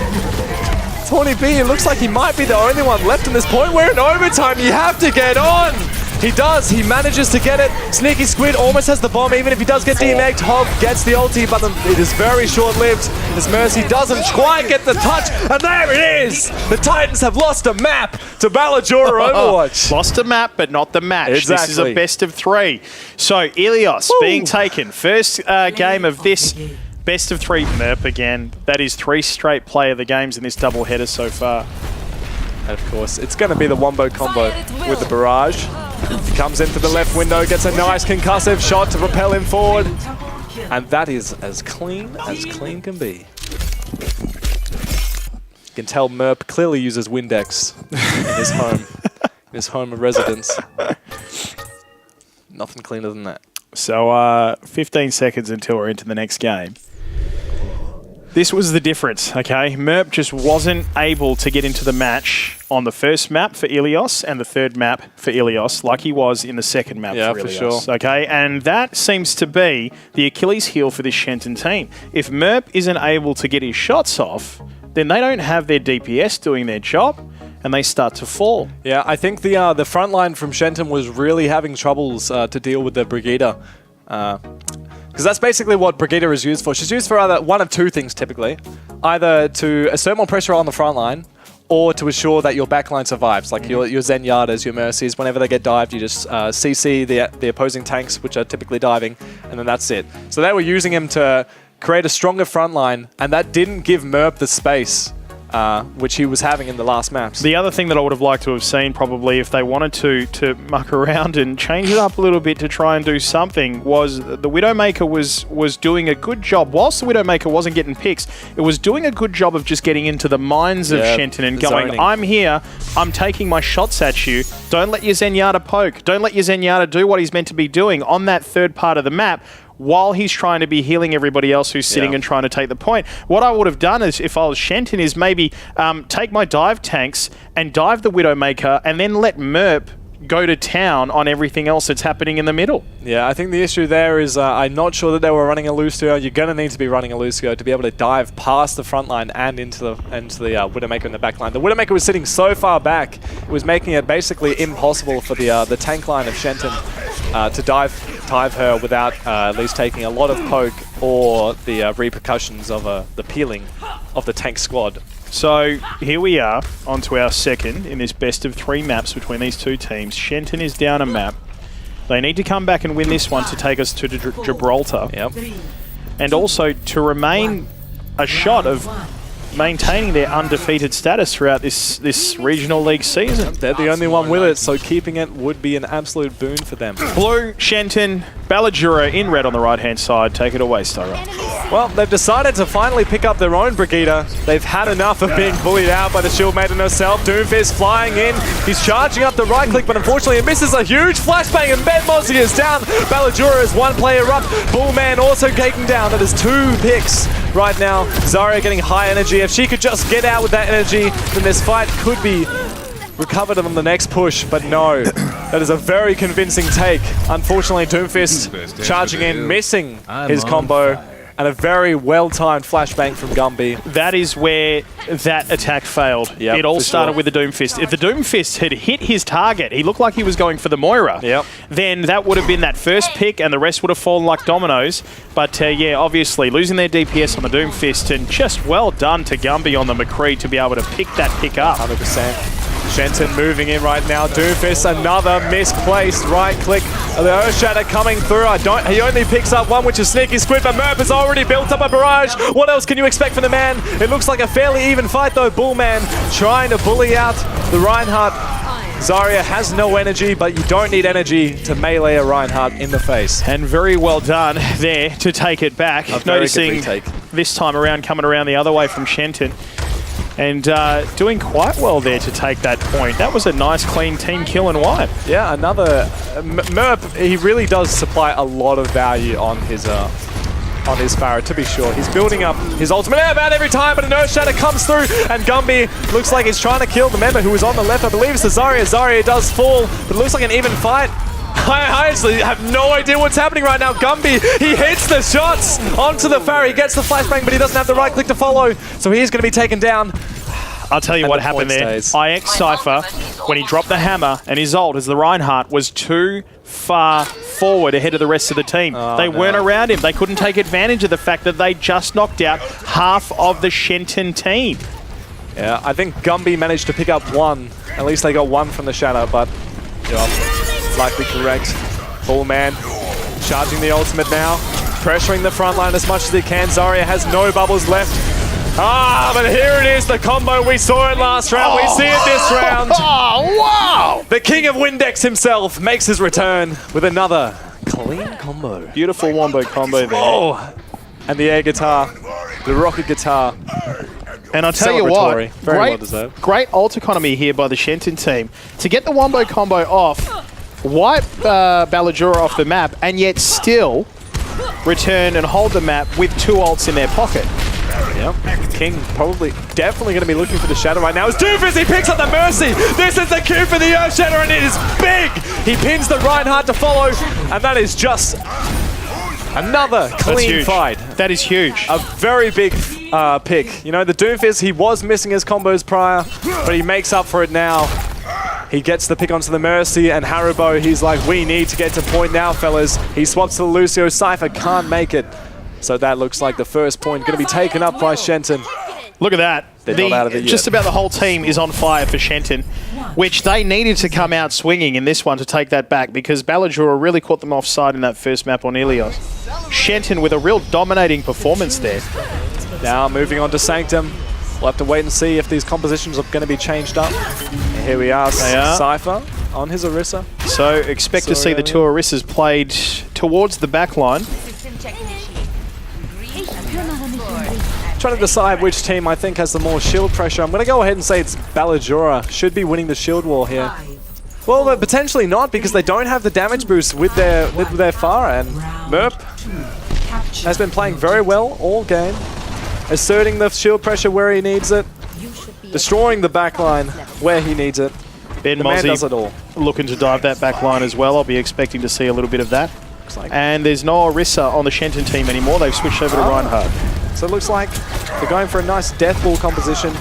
Tawny B, it looks like he might be the only one left in this point. We're in overtime. You have to get on. He does. He manages to get it. Sneaky Squid almost has the bomb. Even if he does get DMA'd, Hog gets the ulti, but it is very short-lived. As Mercy doesn't quite get the touch, and there it is. The Titans have lost a map to Ballajura Overwatch. Lost a map, but not the match. Exactly. This is a best of 3. So, Ilios being taken. First game of this best of 3. Merp again. That is 3 straight player of the games in this doubleheader so far. And of course, it's going to be the Wombo combo with the barrage. He comes into the left window, gets a nice concussive shot to propel him forward. And that is as clean can be. You can tell Merp clearly uses Windex in his home residence. Nothing cleaner than that. So, 15 seconds until we're into the next game. This was the difference, okay? Merp just wasn't able to get into the match on the first map for Ilios and the third map for Ilios like he was in the second map for Ilios. Sure. Okay, and that seems to be the Achilles heel for this Shenton team. If Merp isn't able to get his shots off, then they don't have their DPS doing their job and they start to fall. Yeah, I think the front line from Shenton was really having troubles to deal with the Brigida. Because that's basically what Brigida is used for. She's used for either one of 2 things typically. Either to assert more pressure on the front line, or to assure that your backline survives. Like your Zenyatas, your Mercies, whenever they get dived, you just CC the opposing tanks, which are typically diving, and then that's it. So they were using him to create a stronger front line, and that didn't give Merp the space which he was having in the last maps. The other thing that I would have liked to have seen probably if they wanted to muck around and change it up a little bit to try and do something was the Widowmaker was doing a good job. Whilst the Widowmaker wasn't getting picks, it was doing a good job of just getting into the minds of Shenton and going, zoning. I'm here, I'm taking my shots at you. Don't let your Zenyatta poke. Don't let your Zenyatta do what he's meant to be doing on that third part of the map while he's trying to be healing everybody else who's sitting and trying to take the point. What I would have done is, if I was Shenton, is maybe take my dive tanks and dive the Widowmaker and then let Merp go to town on everything else that's happening in the middle. Yeah, I think the issue there is I'm not sure that they were running a Lucio. You're going to need to be running a Lucio to be able to dive past the front line and into the Widowmaker in the back line. The Widowmaker was sitting so far back, it was making it basically impossible for the tank line of Shenton to dive her without at least taking a lot of poke or the repercussions of the peeling of the tank squad. So here we are, onto our second in this best of 3 maps between these 2 teams. Shenton is down a map. They need to come back and win this one to take us to Gibraltar. Yep. And also to remain a shot of maintaining their undefeated status throughout this regional league season. They're the only one with it, so keeping it would be an absolute boon for them. Blue, Shenton, Ballajura in red on the right-hand side. Take it away, Styra. Well, they've decided to finally pick up their own Brigida. They've had enough of being bullied out by the Shield Maiden herself. Doomfist flying in. He's charging up the right click, but unfortunately it misses a huge flashbang, and Ben Mozzie is down. Ballajura is 1 player up. Bullman also taken down. That is 2 picks right now. Zarya getting high energy. If she could just get out with that energy, then this fight could be recovered on the next push, but no. That is a very convincing take. Unfortunately, Doomfist charging in, missing his combo, and a very well-timed flashbang from Gumby. That is where that attack failed. Yep, it all started with the Doomfist. If the Doomfist had hit his target, he looked like he was going for the Moira, then that would have been that first pick and the rest would have fallen like dominoes. But yeah, obviously, losing their DPS on the Doomfist, and just well done to Gumby on the McCree to be able to pick that pick up. 100%. Shenton moving in right now. Doomfist, another misplaced right click. The Earthshatter coming through. He only picks up one, which is Sneaky Squid, but Merp has already built up a barrage. What else can you expect from the man? It looks like a fairly even fight though. Bullman trying to bully out the Reinhardt. Zarya has no energy, but you don't need energy to melee a Reinhardt in the face. And very well done there to take it back. Noticing this time around coming around the other way from Shenton. And doing quite well there to take that point. That was a nice, clean team kill and wipe. Yeah, another... Merp, he really does supply a lot of value on his Pharah, to be sure. He's building up his ultimate about every time, but an Earthshatter comes through, and Gumby looks like he's trying to kill the member who was on the left. I believe it's the Zarya. Zarya does fall, but it looks like an even fight. I actually have no idea what's happening right now. Gumby, he hits the shots onto the Pharah. He gets the flashbang, but he doesn't have the right click to follow. So he's going to be taken down. I'll tell you And what the happened point there. stays. IX Cypher, when he dropped the hammer and his ult as the Reinhardt, was too far forward ahead of the rest of the team. They weren't around him. They couldn't take advantage of the fact that they just knocked out half of the Shenton team. Yeah, I think Gumby managed to pick up one. At least they got one from the Shadow, but likely correct. Bullman charging the ultimate now, pressuring the front line as much as he can. Zarya has no bubbles left. But here it is, the combo. We saw it last round. We see it this round. Oh, wow! The king of Windex himself makes his return with another clean combo. Beautiful wombo combo there. Oh, and the air guitar, the rocket guitar. And I'll tell you what, Celebratory. Very well deserved. great ult economy here by the Shenton team. To get the wombo combo off, wipe Ballajura off the map, and yet still return and hold the map with 2 ults in their pocket. Yep. King definitely going to be looking for the Shadow right now. It's Doofus, he picks up the Mercy. This is the cue for the Earth Shadow, and it is big. He pins the Reinhardt to follow, and that is just another clean fight. That is huge. A very big pick. You know, the Doomfist, he was missing his combos prior, but he makes up for it now. He gets the pick onto the Mercy, and Haribo, he's like, we need to get to point now, fellas. He swaps to the Lucio. Cypher can't make it. So that looks like the first point going to be taken up by Shenton. Look at that. They're not out of it yet. Just about the whole team is on fire for Shenton, which they needed to come out swinging in this one to take that back, because Ballajura really caught them offside in that first map on Ilios. Shenton with a real dominating performance there. Now moving on to Sanctum. We'll have to wait and see if these compositions are going to be changed up. And here we are, Cypher on his Orisa. So expect to see the 2 Orisas played towards the back line. Trying to decide which team I think has the more shield pressure. I'm going to go ahead and say it's Ballajura. Should be winning the shield war here. Well, but potentially not, because they don't have the damage boost with their Pharah. And Merp has been playing very well all game, asserting the shield pressure where he needs it, destroying the backline where he needs it. Ben The man does Mozzie it all. looking to dive that back line as well. I'll be expecting to see a little bit of that. And there's no Orisa on the Shenton team anymore. They've switched over to Reinhardt. So it looks like they're going for a nice death ball composition.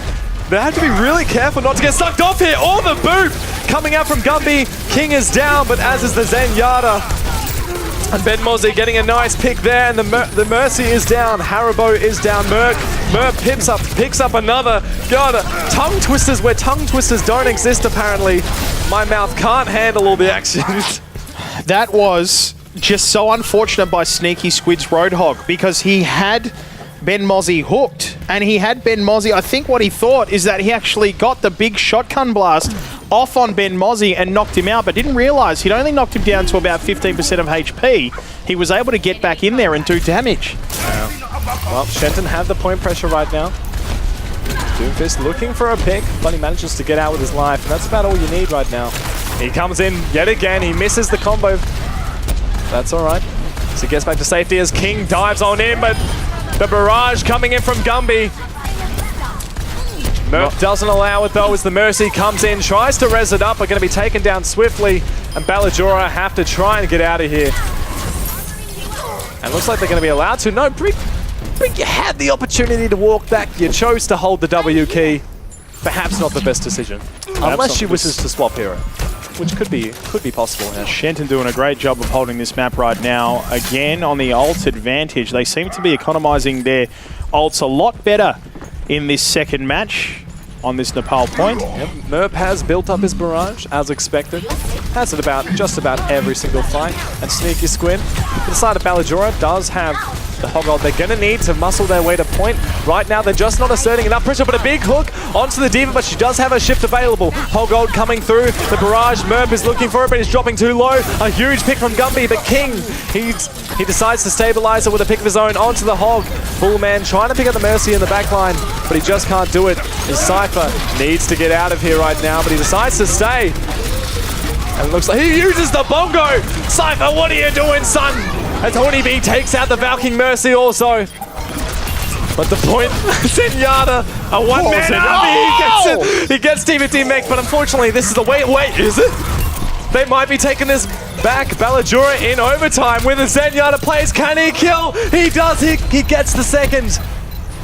They have to be really careful not to get sucked off here. Oh, the boop coming out from Gumby. King is down, but as is the Zenyatta. And Ben Mozzie getting a nice pick there, and the Mercy is down. Haribo is down. Merp picks up another. God, tongue twisters where tongue twisters don't exist apparently. My mouth can't handle all the action. That was just so unfortunate by Sneaky Squid's Roadhog, because he had Ben Mozzie hooked, and he had Ben Mozzie. I think what he thought is that he actually got the big shotgun blast off on Ben Mozzie and knocked him out, but didn't realise he'd only knocked him down to about 15% of HP. He was able to get back in there and do damage. Well, Shenton have the point pressure right now. Doomfist looking for a pick, but he manages to get out with his life, and that's about all you need right now. He comes in yet again. He misses the combo. That's all right. So he gets back to safety as King dives on in, but the barrage coming in from Gumby. Murph doesn't allow it though as the Mercy comes in, tries to res it up, but going to be taken down swiftly, and Ballajura have to try and get out of here. And looks like they're going to be allowed to. No, Brick, you had the opportunity to walk back. You chose to hold the W key. Perhaps not the best decision. Unless she wishes to swap hero, which could be possible here. Shenton doing a great job of holding this map right now. Again, on the ult advantage, they seem to be economizing their ults a lot better in this second match on this Nepal point. Yep. Merp has built up his barrage, as expected. Has it just about every single fight. And Sneaky Squid, to the side of Ballajura, does have the hog ult they're going to need to muscle their way to point. Right now, they're just not asserting enough pressure, but a big hook onto the Diva, but she does have a shift available. Hog ult coming through. The barrage, Merp is looking for it, but he's dropping too low. A huge pick from Gumby, but King, he decides to stabilize it with a pick of his own onto the hog. Bullman trying to pick up the Mercy in the backline, but he just can't do it. His Cypher needs to get out of here right now, but he decides to stay. And it looks like he uses the bongo! Cypher, what are you doing, son? As Tony B takes out the Valking Mercy also. But the point, Zenyatta, a one-man army, he gets TVT mech, but unfortunately this is the way, wait, is it? They might be taking this back. Ballajura in overtime with a Zenyatta plays. Can he kill? He does. He gets the second.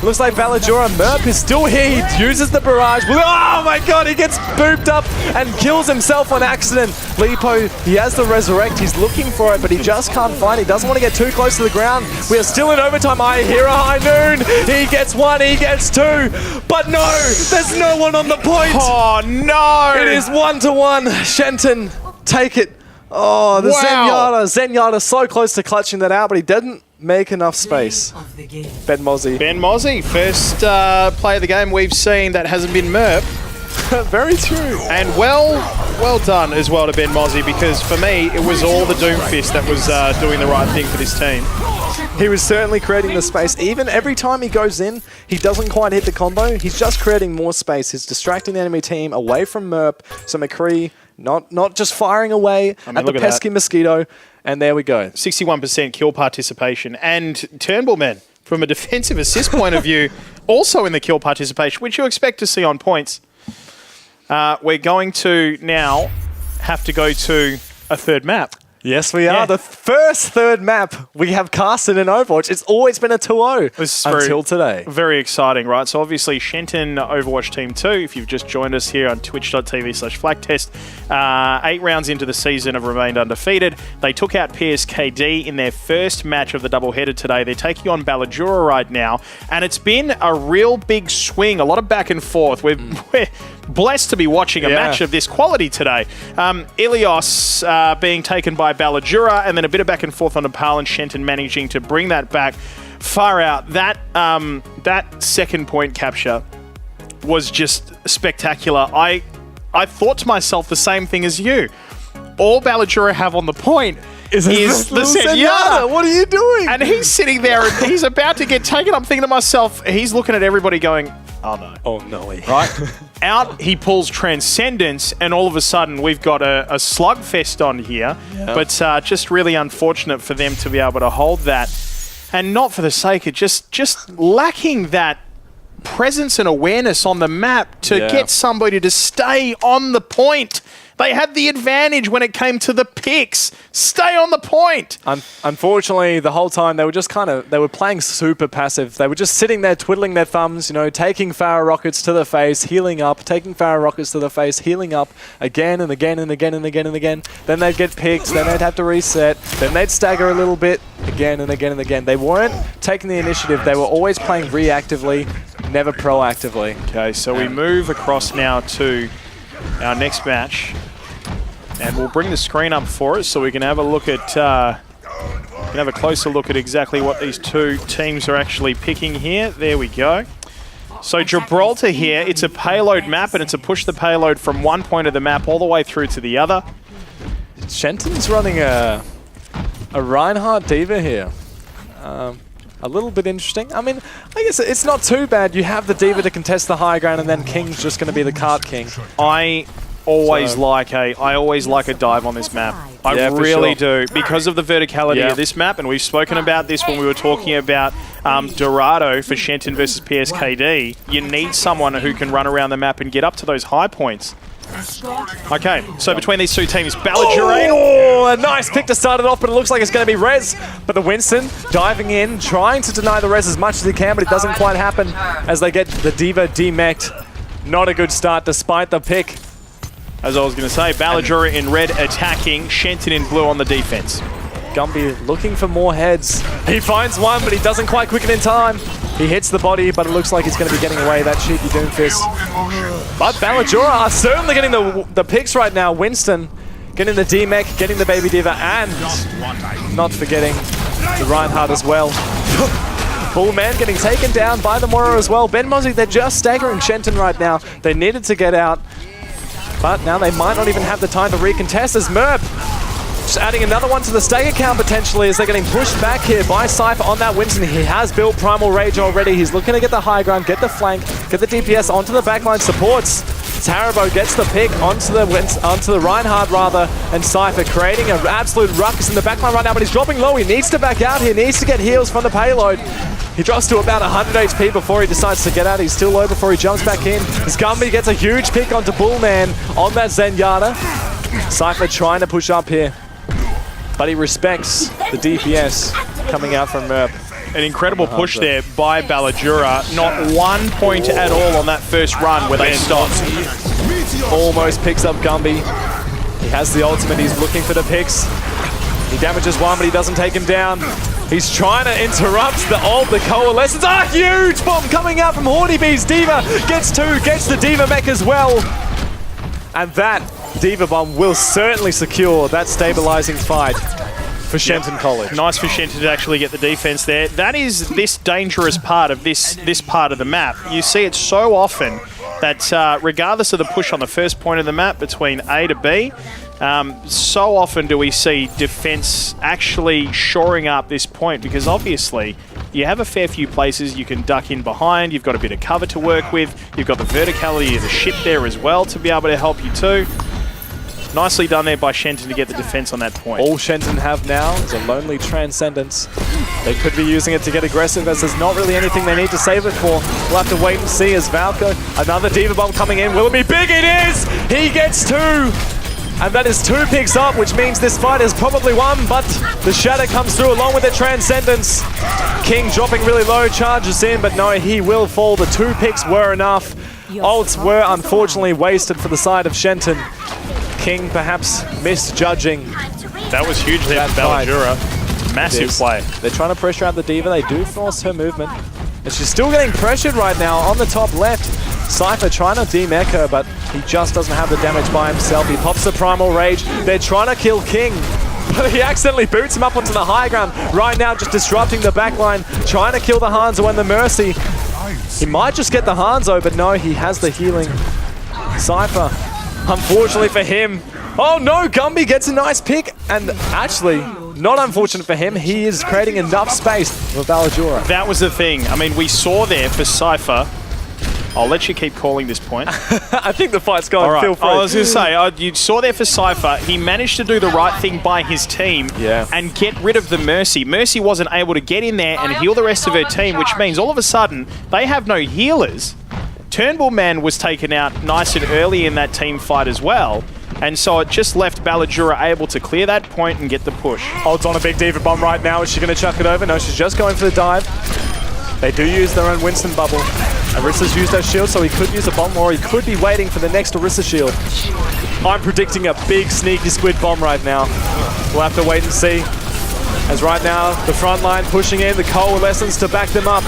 Looks like Ballajura. Merp is still here. He uses the barrage. Oh my god, he gets booped up and kills himself on accident. Lipo, he has the resurrect. He's looking for it, but he just can't find it. He doesn't want to get too close to the ground. We are still in overtime. I hear a high noon. He gets one, he gets two. But no, there's no one on the point. Oh no! It is 1-1. Shenton, take it. Oh, the Zenyatta so close to clutching that out, but he didn't make enough space. Ben Mozzie. Ben Mozzie, first play of the game we've seen that hasn't been Merp. Very true. And well done as well to Ben Mozzie, because for me, it was all the Doomfist that was doing the right thing for this team. He was certainly creating the space. Even every time he goes in, he doesn't quite hit the combo. He's just creating more space. He's distracting the enemy team away from Merp. So McCree not just firing away at the pesky mosquito. And there we go. 61% kill participation. And Turnbullman, from a defensive assist point of view, also in the kill participation, which you expect to see on points. We're going to now have to go to a third map. Yes, we are. The first third map we have casted in Overwatch. It's always been a 2-0 until today. Very exciting, right? So obviously Shenton Overwatch Team 2, if you've just joined us here on twitch.tv/Flaktest, 8 rounds into the season have remained undefeated. They took out PSKD in their first match of the doubleheader today. They're taking on Ballajura right now, and it's been a real big swing, a lot of back and forth. We're blessed to be watching a match of this quality today. Ilios being taken by Ballajura, and then a bit of back and forth on Nepal, and Shenton managing to bring that back far out. That second point capture was just spectacular. I thought to myself the same thing as you. All Ballajura have on the point is the Zenyatta. What are you doing? And he's sitting there and he's about to get taken. I'm thinking to myself, he's looking at everybody going, oh no. Oh no. Right? Out he pulls Transcendence, and all of a sudden we've got a slugfest on here. Yep. But just really unfortunate for them to be able to hold that. And not for the sake of just lacking that presence and awareness on the map to get somebody to stay on the point. They had the advantage when it came to the picks. Stay on the point. Unfortunately, the whole time they were just they were playing super passive. They were just sitting there twiddling their thumbs, you know, taking Farah rockets to the face, healing up, taking Farah rockets to the face, healing up again and again and again and again and again. Then they'd get picked, then they'd have to reset, then they'd stagger a little bit, again and again and again. They weren't taking the initiative. They were always playing reactively, never proactively. Okay, so we move across now to our next match, and we'll bring the screen up for us so we can have a look at have a closer look at exactly what these two teams are actually picking here. There we go. So Gibraltar here, it's a payload map, and it's a push the payload from one point of the map all the way through to the other. Shenton's running a Reinhardt Diva here. A little bit interesting. I mean, I guess it's not too bad. You have the Diva to contest the high ground, and then King's just going to be the cart king. I always like a dive on this map. I really do, because of the verticality of this map, and we've spoken about this when we were talking about Dorado for Shenton versus PSKD. You need someone who can run around the map and get up to those high points. Okay, so between these two teams, Ballajura. Oh, a nice pick to start it off, but it looks like it's going to be Rez. But the Winston diving in, trying to deny the Rez as much as he can, but it doesn't quite happen as they get the Diva demeched. Not a good start despite the pick. As I was going to say, Ballajura in red attacking, Shenton in blue on the defense. Gumby looking for more heads. He finds one, but he doesn't quite quicken in time. He hits the body, but it looks like he's going to be getting away, that cheeky Doomfist. But Ballajura are certainly getting the picks right now. Winston getting the D-Mech, getting the Baby Diva, and not forgetting the Reinhardt as well. Bullman getting taken down by the Mora as well. Ben Mozzie, they're just staggering Shenton right now. They needed to get out, but now they might not even have the time to recontest as Merp just adding another one to the stagger count potentially as they're getting pushed back here by Cypher on that Winston. He has built Primal Rage already. He's looking to get the high ground, get the flank, get the DPS onto the backline supports. Taribo gets the pick onto the Reinhardt rather, and Cypher creating an absolute ruckus in the backline right now, but he's dropping low. He needs to back out here, needs to get heals from the payload. He drops to about 100 HP before he decides to get out. He's still low before he jumps back in. As Gumby gets a huge pick onto Bullman on that Zenyatta. Cypher trying to push up here. but he respects the DPS coming out from Merp. An incredible push there by Ballajura. Not 1 point at all on that first run where they stopped. Almost picks up Gumby. He has the ultimate, he's looking for the picks. He damages one, but he doesn't take him down. He's trying to interrupt the Coalescence. Ah, huge bomb coming out from Hornybees. D.Va gets two, gets the D.Va mech as well. And that D.Va bomb will certainly secure that stabilizing fight for Shenton College. Nice for Shenton to actually get the defense there. That is this dangerous part of this part of the map. You see it so often that regardless of the push on the first point of the map between A to B, so often do we see defense actually shoring up this point, because obviously you have a fair few places you can duck in behind, you've got a bit of cover to work with, you've got the verticality of the ship there as well to be able to help you too. Nicely done there by Shenton to get the defense on that point. All Shenton have now is a lonely Transcendence. They could be using it to get aggressive, as there's not really anything they need to save it for. We'll have to wait and see as Valko, another D.Va bomb coming in. Will it be big? It is! He gets two! And that is 2 picks up, which means this fight is probably won, but the Shatter comes through along with the Transcendence. King dropping really low, charges in, but no, he will fall. The 2 picks were enough. Ults were unfortunately wasted for the side of Shenton. King perhaps misjudging. That was huge there for Ballajura. Massive play. They're trying to pressure out the D.Va. They do force her movement. And she's still getting pressured right now on the top left. Cypher trying to de-mech her, but he just doesn't have the damage by himself. He pops the Primal Rage. They're trying to kill King, but he accidentally boots him up onto the high ground. Right now, just disrupting the backline, trying to kill the Hanzo and the Mercy. He might just get the Hanzo, but no, he has the healing. Cypher, unfortunately for him. Oh no, Gumby gets a nice pick, and actually, not unfortunate for him, he is creating enough space for Ballajura. That was the thing. I mean, we saw there for Cypher. I'll let you keep calling this point. I think the fight's going. Right. Feel free. I was going to say, you saw there for Cypher, he managed to do the right thing by his team and get rid of the Mercy. Mercy wasn't able to get in there and heal the rest of her team, which means all of a sudden they have no healers. Turnbull Man was taken out nice and early in that team fight as well. And so it just left Ballajura able to clear that point and get the push. Holds on a big D.Va bomb right now. Is she going to chuck it over? No, she's just going for the dive. They do use their own Winston bubble. Orissa's used her shield, so he could use a bomb, or he could be waiting for the next Orisa shield. I'm predicting a big sneaky squid bomb right now. We'll have to wait and see. As right now, the front line pushing in, the Coalescence to back them up.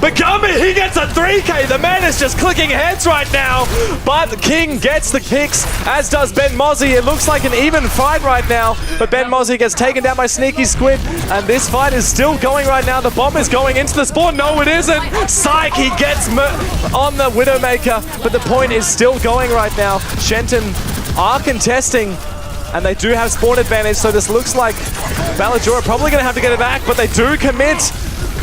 But Gumby, he gets a 3K. The man is just clicking heads right now. But King gets the kicks, as does Ben Mozzie. It looks like an even fight right now. But Ben Mozzie gets taken down by Sneaky Squid. And this fight is still going right now. The bomb is going into the spawn. No, it isn't. Psych, he gets on the Widowmaker. But the point is still going right now. Shenton are contesting. And they do have spawn advantage. So this looks like Ballajura probably going to have to get it back. But they do commit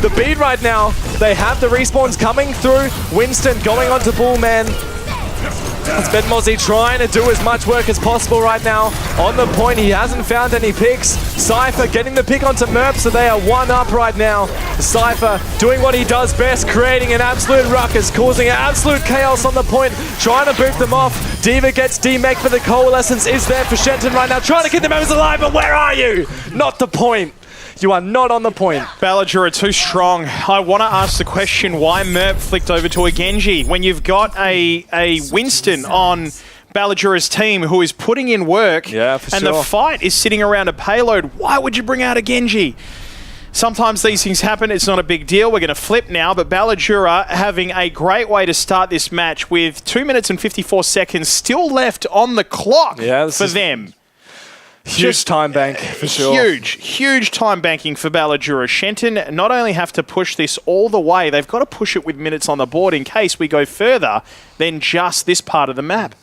the beat right now. They have the respawns coming through. Winston going onto Bullman. It's Ben Mozzie trying to do as much work as possible right now. On the point, he hasn't found any picks. Cypher getting the pick onto Merp, so they are 1-up right now. Cypher doing what he does best, creating an absolute ruckus, causing absolute chaos on the point, trying to boot them off. D.Va gets D-Mech, but the Coalescence is there for Shenton right now, trying to keep the members alive, but where are you? Not the point. You are not on the point. Ballajura too strong. I want to ask the question, why Merp flicked over to a Genji when you've got a Winston on Ballajura's team who is putting in work, yeah, for and sure. The fight is sitting around a payload. Why would you bring out a Genji? Sometimes these things happen. It's not a big deal. We're going to flip now, but Ballajura having a great way to start this match with 2 minutes and 54 seconds still left on the clock for them. Huge time bank, for sure. Huge time banking for Ballajura. Shenton not only have to push this all the way, they've got to push it with minutes on the board in case we go further than just this part of the map.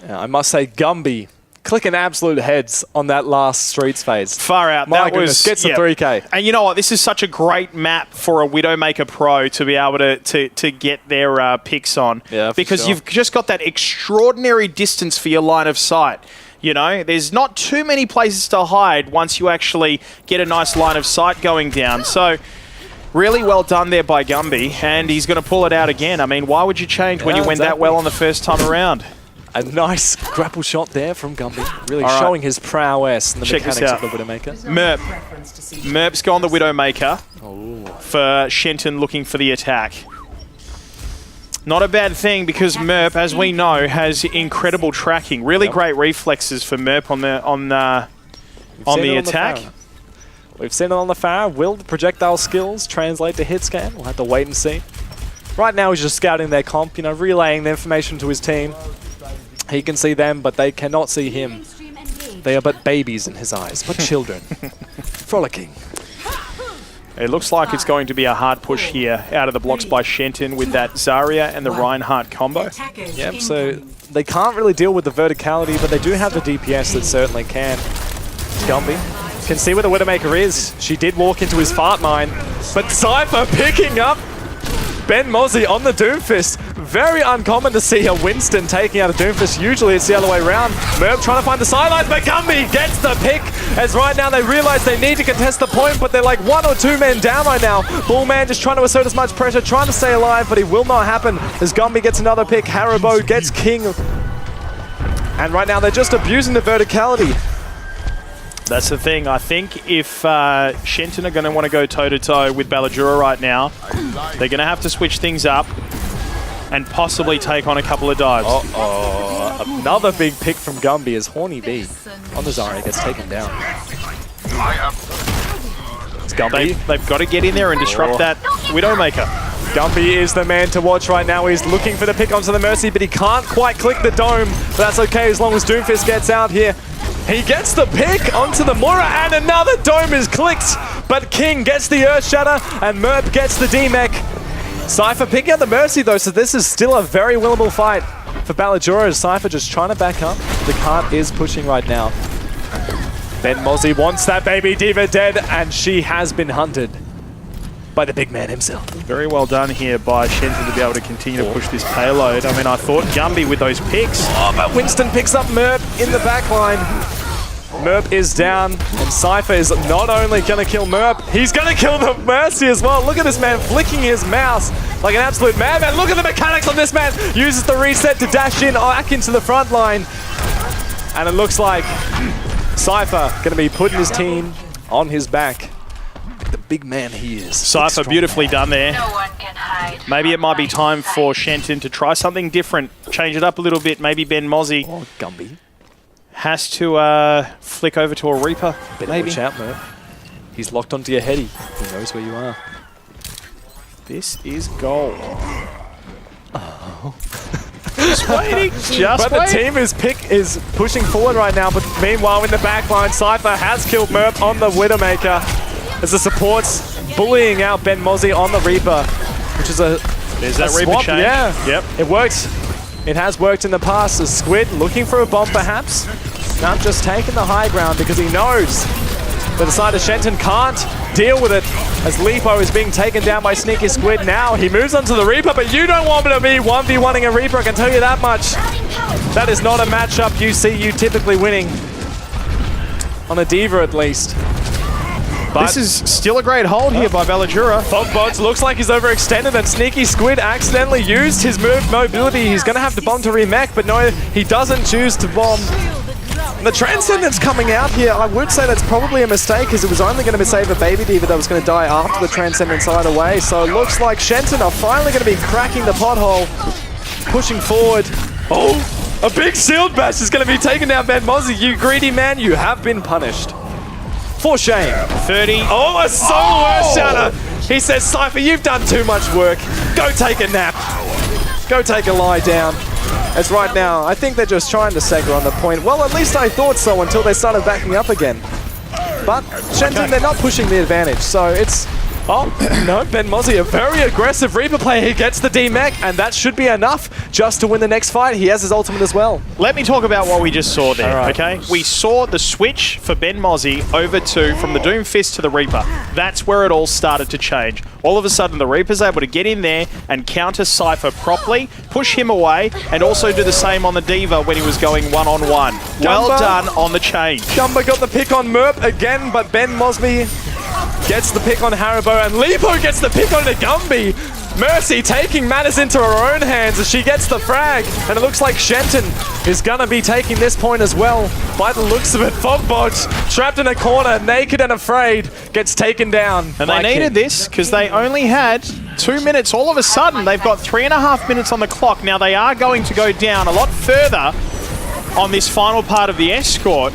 I must say, Gumby clicking absolute heads on that last Streets phase. Far out. My goodness, gets the 3K. And you know what? This is such a great map for a Widowmaker Pro to be able to get their picks on. Yeah, because you've just got that extraordinary distance for your line of sight. You know, there's not too many places to hide once you actually get a nice line of sight going down. So, really well done there by Gumby, and he's going to pull it out again. I mean, why would you change when you went that well on the first time around? A nice grapple shot there from Gumby, really All right. showing his prowess and the Check this mechanics of out. the Widowmaker. Merp. Merp's gone the Widowmaker for Shenton looking for the attack. Not a bad thing because Merp, as we know, has incredible tracking. Really great reflexes for Merp on the attack. We've seen it on the Pharah. Will the projectile skills translate to hit scan? We'll have to wait and see. Right now he's just scouting their comp, you know, relaying the information to his team. He can see them, but they cannot see him. They are but babies in his eyes, but children. Frolicking. It looks like it's going to be a hard push here out of the blocks by Shenton with that Zarya and the Reinhardt combo. Yep, so they can't really deal with the verticality, but they do have the DPS that certainly can. Gumby can see where the Widowmaker is. She did walk into his fart mine, but Cypher picking up Ben Mozzie on the Doomfist. Very uncommon to see a Winston taking out a Doomfist. Usually it's the other way around. Merp trying to find the sidelines, but Gumby gets the pick. As right now they realize they need to contest the point, but they're like 1 or 2 men down right now. Bullman just trying to assert as much pressure, trying to stay alive, but it will not happen as Gumby gets another pick. Haribo gets King. And right now they're just abusing the verticality. That's the thing. I think if Shenton are going to want to go toe-to-toe with Ballajura right now, they're going to have to switch things up and possibly take on a couple of dives. Another big pick from Gumby as Horny B on the Zarya gets taken down. It's Gumby. They've got to get in there and disrupt that Widowmaker. Gumby is the man to watch right now. He's looking for the pick onto the Mercy, but he can't quite click the dome. But that's okay as long as Doomfist gets out here. He gets the pick onto the Mura, and another dome is clicked. But King gets the Earth Shatter, and Merp gets the D-Mech. Cypher picking up the Mercy, though, so this is still a very winnable fight for Ballajura. As Cypher just trying to back up. The cart is pushing right now. Ben Mozzie wants that baby Diva dead, and she has been hunted by the big man himself. Very well done here by Shenton to be able to continue to push this payload. I mean, I thought Gumby with those picks. Oh, but Winston picks up Merp in the back line. Merp is down, and Cypher is not only going to kill Merp, he's going to kill the Mercy as well. Look at this man flicking his mouse like an absolute madman. Look at the mechanics on this man. Uses the reset to dash in back into the front line. And it looks like Cypher going to be putting his team on his back. Like the big man he is. Cypher beautifully done there. No one can hide. Maybe it might be time for Shenton to try something different. Change it up a little bit. Maybe Ben Mozzie Oh, Gumby. has to flick over to a Reaper. Better Maybe. watch out, Merp. He's locked onto your heady. He knows where you are. This is gold. Just waiting. Just But the waiting. team is pushing forward right now, but meanwhile in the back line, Cypher has killed Merp on the Widowmaker as the supports bullying out Ben Mozzie on the Reaper, which is a There's that a Reaper swap, chain. yeah. Yep. It worked. It has worked in the past as Squid looking for a bomb perhaps. Now just taking the high ground because he knows that the side of Shenton can't deal with it as Lipo is being taken down by Sneaky Squid. Now he moves onto the Reaper, but you don't want me to be 1v1ing a Reaper, I can tell you that much. That is not a matchup you see you typically winning. On a Diva at least. But This is still a great hold here by Ballajura. Fogbots looks like he's overextended and Sneaky Squid accidentally used his mobility. He's going to have to bomb to remech, but no, he doesn't choose to bomb. And the Transcendence coming out here, I would say that's probably a mistake because it was only going to save a Baby Diva that was going to die after the Transcendence side away. So it looks like Shenton are finally going to be cracking the pothole, pushing forward. Oh, a big shield bash is going to be taken down Ben Mozzie. You greedy man, you have been punished. For shame. 30. Oh, a soul Earth Shatter. He says, Cypher, you've done too much work. Go take a nap. Go take a lie down. As right now, I think they're just trying to Sega on the point. Well, at least I thought so until they started backing up again. But Shenton, they're not pushing the advantage, so it's... Oh, no, Ben Mozzie, a very aggressive Reaper player. He gets the D-Mech, and that should be enough just to win the next fight. He has his ultimate as well. Let me talk about what we just saw there, All right. okay? We saw the switch for Ben Mozzie over to, from the Doomfist to the Reaper. That's where it all started to change. All of a sudden, the Reaper's able to get in there and counter Cypher properly, push him away, and also do the same on the Diva when he was going one-on-one. Well Gumba. done on the change. Gumba got the pick on Merp again, but Ben Mozzie gets the pick on Haribo, and Lipo gets the pick on the Gumby. Mercy taking matters into her own hands as she gets the frag. And it looks like Shenton is going to be taking this point as well. By the looks of it, Fogbot, trapped in a corner, naked and afraid, gets taken down. And they needed this because they only had 2 minutes. All of a sudden, they've got 3.5 minutes on the clock. Now, they are going to go down a lot further on this final part of the escort.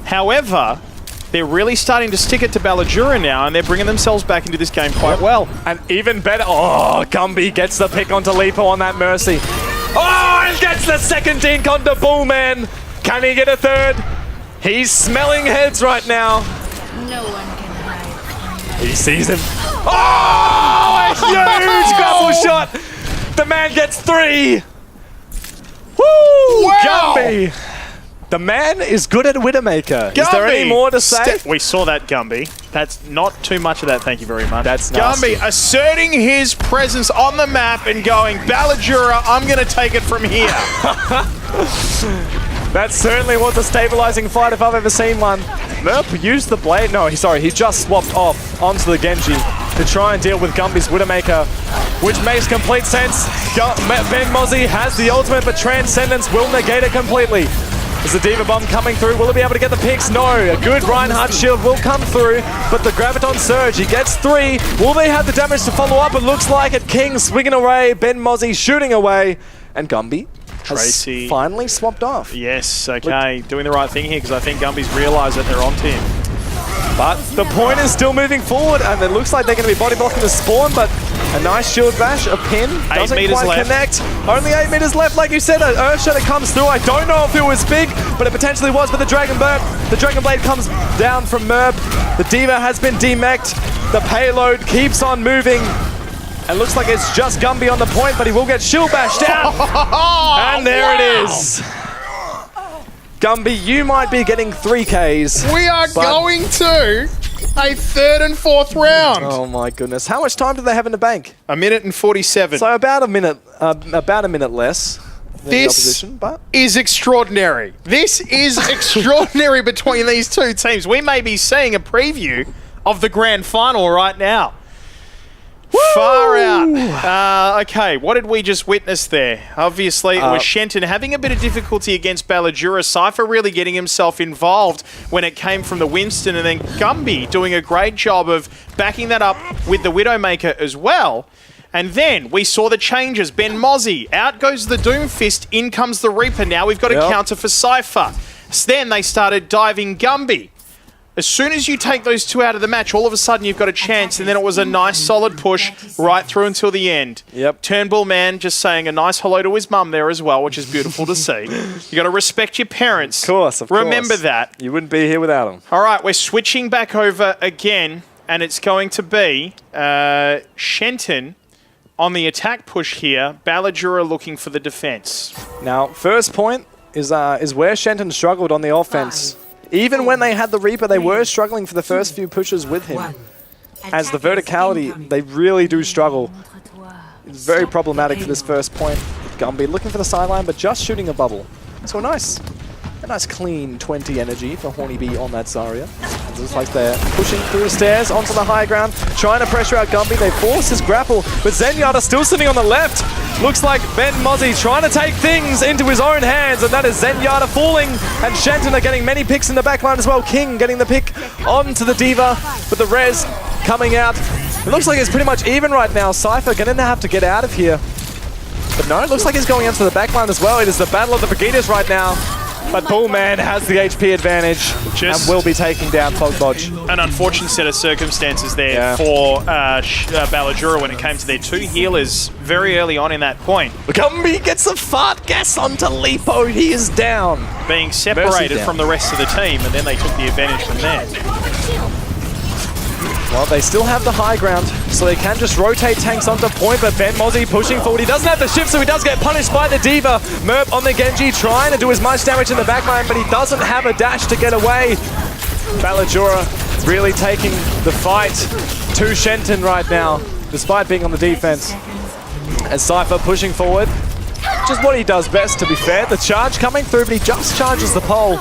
However, they're really starting to stick it to Ballajura now, and they're bringing themselves back into this game quite well. And even better, oh, Gumby gets the pick onto Lipo on that Mercy. Oh, and gets the second dink onto Bullman. Can he get a third? He's smelling heads right now. No one can hide. He sees him. Oh, a huge grapple shot. The man gets 3. Woo! Wow. Gumby. The man is good at Widowmaker. Is there any more to say? We saw that, Gumby. That's not too much of that, thank you very much. That's nasty. Gumby asserting his presence on the map and going, Ballajura, I'm going to take it from here. That certainly was a stabilizing fight if I've ever seen one. Merp used the blade. No, he just swapped off onto the Genji to try and deal with Gumby's Widowmaker, which makes complete sense. Ben Mozzie has the ultimate, but Transcendence will negate it completely. Is the Diva Bomb coming through? Will he be able to get the picks? No. A good Reinhardt shield will come through, but the Graviton Surge, he gets 3. Will they have the damage to follow up? It looks like it. King swinging away, Ben Mozzie shooting away, and Gumby has finally swapped off. Yes, okay. Doing the right thing here because I think Gumby's realised that they're onto him. But the point is still moving forward, and it looks like they're going to be body blocking the spawn, but a nice shield bash, a pin, doesn't quite connect. Only 8 meters left, like you said, an Earth Shatter comes through. I don't know if it was big, but it potentially was, but the Dragon Blade comes down from Merp. The Diva has been demeched. The payload keeps on moving. It looks like it's just Gumby on the point, but he will get shield bashed down. And there it is. Gumby, you might be getting 3 Ks. We are going to a 3rd and 4th round. Oh my goodness. How much time do they have in the bank? 1 minute and 47. So about a minute less than the opposition, but is extraordinary. This is extraordinary between these two teams. We may be seeing a preview of the grand final right now. Woo! Far out. Okay, what did we just witness there? Obviously, it was Shenton having a bit of difficulty against Ballajura. Cypher really getting himself involved when it came from the Winston, and then Gumby doing a great job of backing that up with the Widowmaker as well. And then we saw the changes. Ben Mozzie, out goes the Doomfist, in comes the Reaper. Now we've got a counter for Cypher. So then they started diving Gumby. As soon as you take those two out of the match, all of a sudden you've got a chance, and then it was a nice solid push right through until the end. Yep. Turnbull man just saying a nice hello to his mum there as well, which is beautiful to see. You got to respect your parents. Of course, Remember that. You wouldn't be here without them. All right, we're switching back over again, and it's going to be Shenton on the attack push here. Ballajura looking for the defense. Now, first point is where Shenton struggled on the offense. Even when they had the Reaper, they were struggling for the first few pushes with him. As the verticality, they really do struggle. It's very problematic for this first point. Gumby looking for the sideline, but just shooting a bubble. So a nice clean 20 energy for Horny B on that Zarya. It looks like they're pushing through the stairs onto the high ground, trying to pressure out Gumby. They force his grapple, but Zenyatta still sitting on the left. Looks like Ben Mozzie trying to take things into his own hands, and that is Zenyatta falling, and Shenton are getting many picks in the backline as well. King getting the pick onto the Diva, with the res coming out. It looks like it's pretty much even right now. Cypher going to have to get out of here. But no, it looks like he's going into the backline as well. It is the battle of the Brigaders right now. But Bullman has the HP advantage and will be taking down Fogbodge. An unfortunate set of circumstances there for Ballajura when it came to their 2 healers very early on in that point. Gumby gets a fart gas onto Lipo. He is down. Being separated from the rest of the team, and then they took the advantage from there. Well, they still have the high ground, so they can just rotate tanks onto point, but Ben Mozzie pushing forward. He doesn't have the shift, so he does get punished by the Diva. Merp on the Genji, trying to do as much damage in the backline, but he doesn't have a dash to get away. Ballajura really taking the fight to Shenton right now, despite being on the defense. As Cypher pushing forward, just what he does best, to be fair. The charge coming through, but he just charges the pole.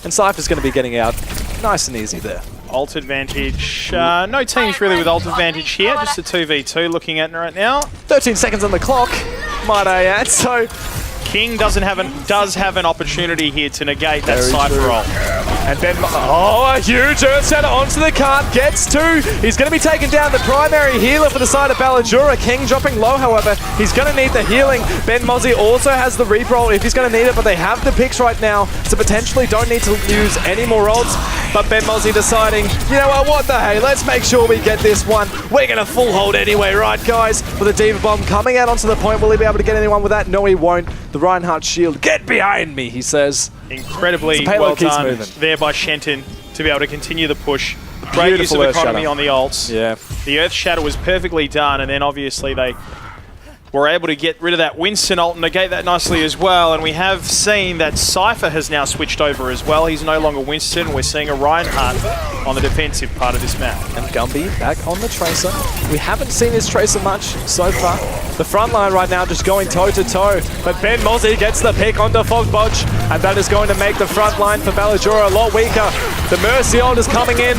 And Cypher's going to be getting out nice and easy there. Ult advantage. No teams really with ult advantage here. Just a 2v2 looking at right now. 13 seconds on the clock, might I add. So King does have an opportunity here to negate that Cypher ult. And Ben, a huge Earth Shatter onto the cart, gets two. He's going to be taking down the primary healer for the side of Ballajura. King dropping low, however. He's going to need the healing. Ben Mozzie also has the reroll if he's going to need it, but they have the picks right now, so potentially don't need to use any more ults. But Ben Mozzie deciding, you know what the hey, let's make sure we get this one. We're going to full hold anyway, right, guys? With a Diva Bomb coming out onto the point, will he be able to get anyone with that? No, he won't. The Reinhardt shield, get behind me, he says. Incredibly well done there by Shenton to be able to continue the push. Great use of economy on the ults. Yeah. The Earth Shatter was perfectly done, and then obviously they were able to get rid of that Winston ult and negate that nicely as well. And we have seen that Cypher has now switched over as well. He's no longer Winston. We're seeing a Reinhardt on the defensive part of this map. And Gumby back on the Tracer. We haven't seen this Tracer much so far. The front line right now just going toe-to-toe. But Ben Mozzie gets the pick onto Fogbodge, and that is going to make the front line for Ballajura a lot weaker. The Mercy ult is coming in,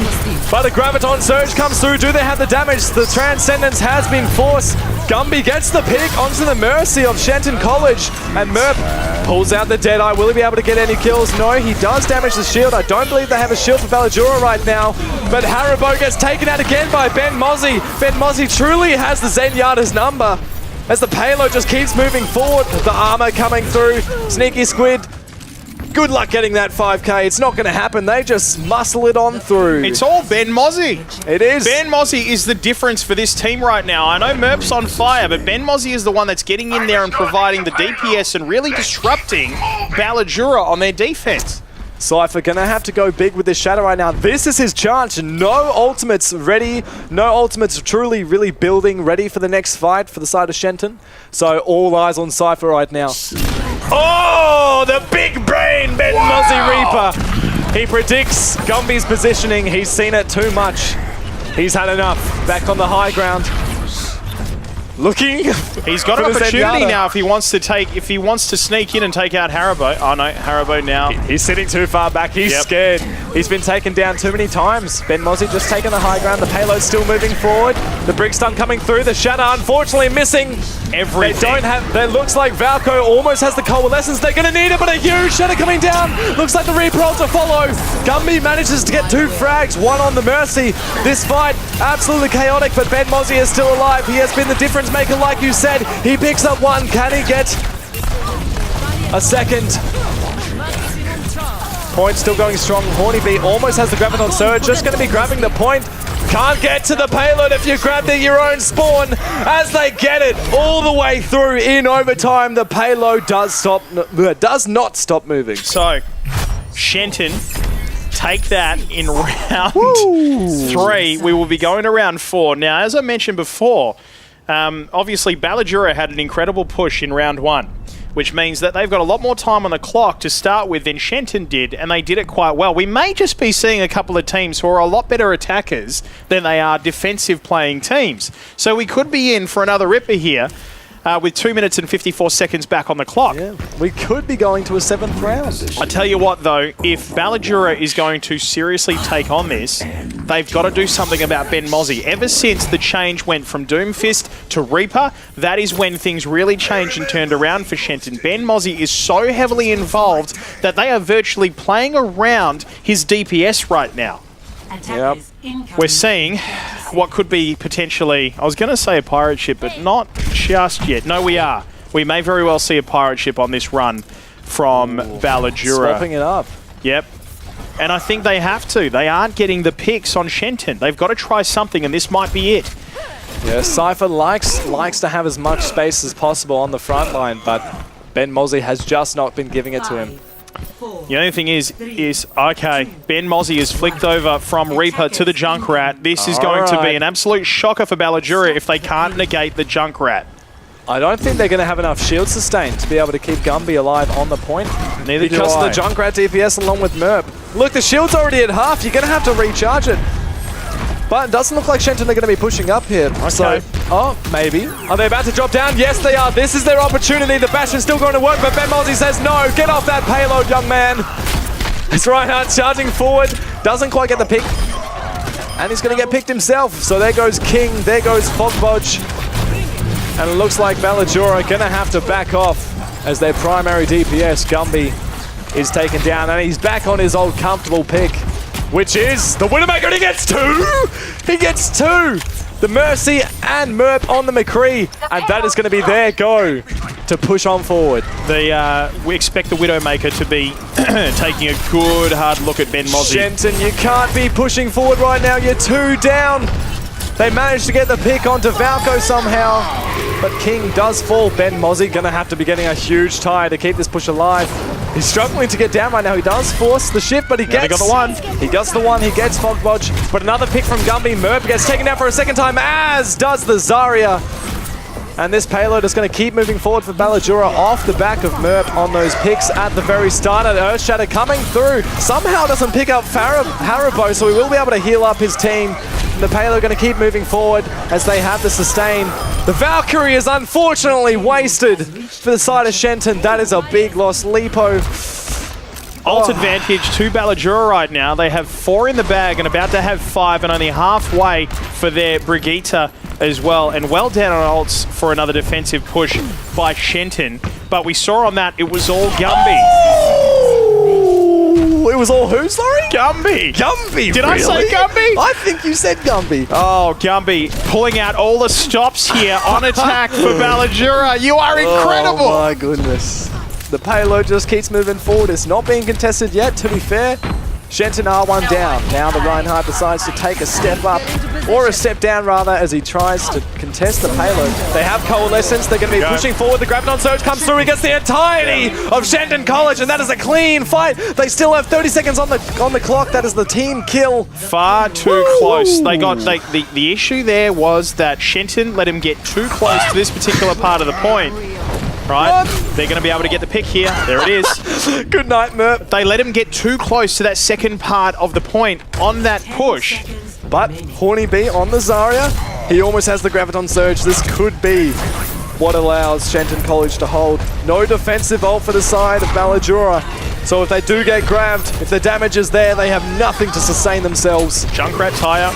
but the Graviton Surge comes through. Do they have the damage? The Transcendence has been forced. Gumby gets the pick onto the Mercy of Shenton College, and Merp pulls out the Deadeye. Will he be able to get any kills? No, he does damage the shield. I don't believe they have a shield for Ballajura right now, but Haribo gets taken out again by Ben Mozzie. Ben Mozzie truly has the Zenyatta's number as the payload just keeps moving forward. The armor coming through. Sneaky Squid, good luck getting that 5k. It's not going to happen. They just muscle it on through. It's all Ben Mozzie. It is. Ben Mozzie is the difference for this team right now. I know Merp's on fire, but Ben Mozzie is the one that's getting in there and providing the DPS and really disrupting Ballajura on their defense. Cypher gonna have to go big with this Shadow right now. This is his chance. No ultimates ready. No ultimates truly really building, ready for the next fight for the side of Shenton. So all eyes on Cypher right now. Oh, the big brain, Ben Mozzie Reaper. He predicts Gumby's positioning. He's seen it too much. He's had enough. Back on the high ground. Looking. He's got an opportunity now if he wants to sneak in and take out Haribo. Oh no, Haribo now. He's sitting too far back. He's scared. He's been taken down too many times. Ben Mozzie just taking the high ground. The payload's still moving forward. The Brick Stun coming through. The Shatter unfortunately missing. Everything. They don't have. It looks like Valko almost has the Coalescence. They're going to need it, but a huge Shatter coming down. Looks like the Reaper to follow. Gumby manages to get two frags, one on the Mercy. This fight absolutely chaotic, but Ben Mozzie is still alive. He has been the difference maker, like you said. He picks up one. Can he get a second? Point still going strong. Horny B almost has the Graviton Surge. Just going to be grabbing the point. Can't get to the payload if you grab your own spawn. As they get it all the way through in overtime, the payload does not stop moving. So, Shenton take that in round 3. We will be going to round 4. Now, as I mentioned before, obviously Ballajura had an incredible push in round 1, which means that they've got a lot more time on the clock to start with than Shenton did, and they did it quite well. We may just be seeing a couple of teams who are a lot better attackers than they are defensive playing teams. So we could be in for another ripper here with 2 minutes and 54 seconds back on the clock. Yeah, we could be going to a 7th round. I tell you what though, if Ballajura is going to seriously take on this, they've got to do something about Ben Mozzie. Ever since the change went from Doomfist to Reaper, that is when things really changed and turned around for Shenton. Ben Mozzie is so heavily involved that they are virtually playing around his DPS right now. Yep. We're seeing what could be potentially, I was going to say a pirate ship, but not just yet. No, we are. We may very well see a pirate ship on this run from Ballajura. Swapping it up. Yep. And I think they have to. They aren't getting the picks on Shenton. They've got to try something, and this might be it. Yeah, Cypher likes to have as much space as possible on the front line, but Ben Mozzie has just not been giving it to him. The only thing is okay, Ben Mozzie is flicked over from Reaper to the Junkrat. This is going to be an absolute shocker for Ballajura if they can't negate the Junkrat. I don't think they're going to have enough shield sustain to be able to keep Gumby alive on the point. Neither because do I. of the Junkrat DPS along with Merp. Look, the shield's already at half. You're going to have to recharge it. But it doesn't look like Shenton are going to be pushing up here. Okay. So, oh, maybe. Are they about to drop down? Yes, they are. This is their opportunity. The Bastion's still going to work, but Ben Mozzie says, no, get off that payload, young man. It's Reinhardt charging forward. Doesn't quite get the pick. And he's going to get picked himself. So there goes King, there goes Fogbodge. And it looks like Ballajura going to have to back off as their primary DPS, Gumby, is taken down. And he's back on his old comfortable pick, which is the Widowmaker, and he gets 2! He gets 2! The Mercy and Merp on the McCree, and that is going to be their go to push on forward. We expect the Widowmaker to be taking a good hard look at Ben Mozzie. Shenton, you can't be pushing forward right now. You're 2 down. They managed to get the pick onto Valko somehow, but King does fall. Ben Mozzie going to have to be getting a huge tie to keep this push alive. He's struggling to get down right now. He does force the shift, but he gets... got the one. He gets the one. He gets Fogbodge, but another pick from Gumby. Merp gets taken down for a second time, as does the Zarya. And this payload is going to keep moving forward for Ballajura off the back of Merp on those picks at the very start. And Earthshatter coming through. Somehow doesn't pick up Haribo, so he will be able to heal up his team. The payload going to keep moving forward as they have the sustain. The Valkyrie is unfortunately wasted for the side of Shenton. That is a big loss. Lipo. Ult advantage to Ballajura right now. They have 4 in the bag and about to have 5 and only halfway for their Brigitte as well. And well down on ults for another defensive push by Shenton. But we saw on that it was all Gumby. It was all who, sorry? Gumby. Gumby, Did I say Gumby? I think you said Gumby. Oh, Gumby pulling out all the stops here on attack for Ballajura. You are incredible. Oh my goodness. The payload just keeps moving forward. It's not being contested yet, to be fair. Shenton R1 down. Now the Reinhardt decides to take a step up, or a step down rather, as he tries to contest the payload. They have Coalescence. They're going to be pushing forward. The Graviton Surge comes through. He gets the entirety of Shenton College, and that is a clean fight. They still have 30 seconds on the clock. That is the team kill. Far too close. The issue there was that Shenton let him get too close to this particular part of the point. Right? They're going to be able to get the pick here. There it is. Good night, Merp. They let him get too close to that second part of the point on that push. But Horny B on the Zarya. He almost has the Graviton Surge. This could be what allows Shenton College to hold. No defensive ult for the side of Ballajura. So if they do get grabbed, if the damage is there, they have nothing to sustain themselves. Junkrat tire.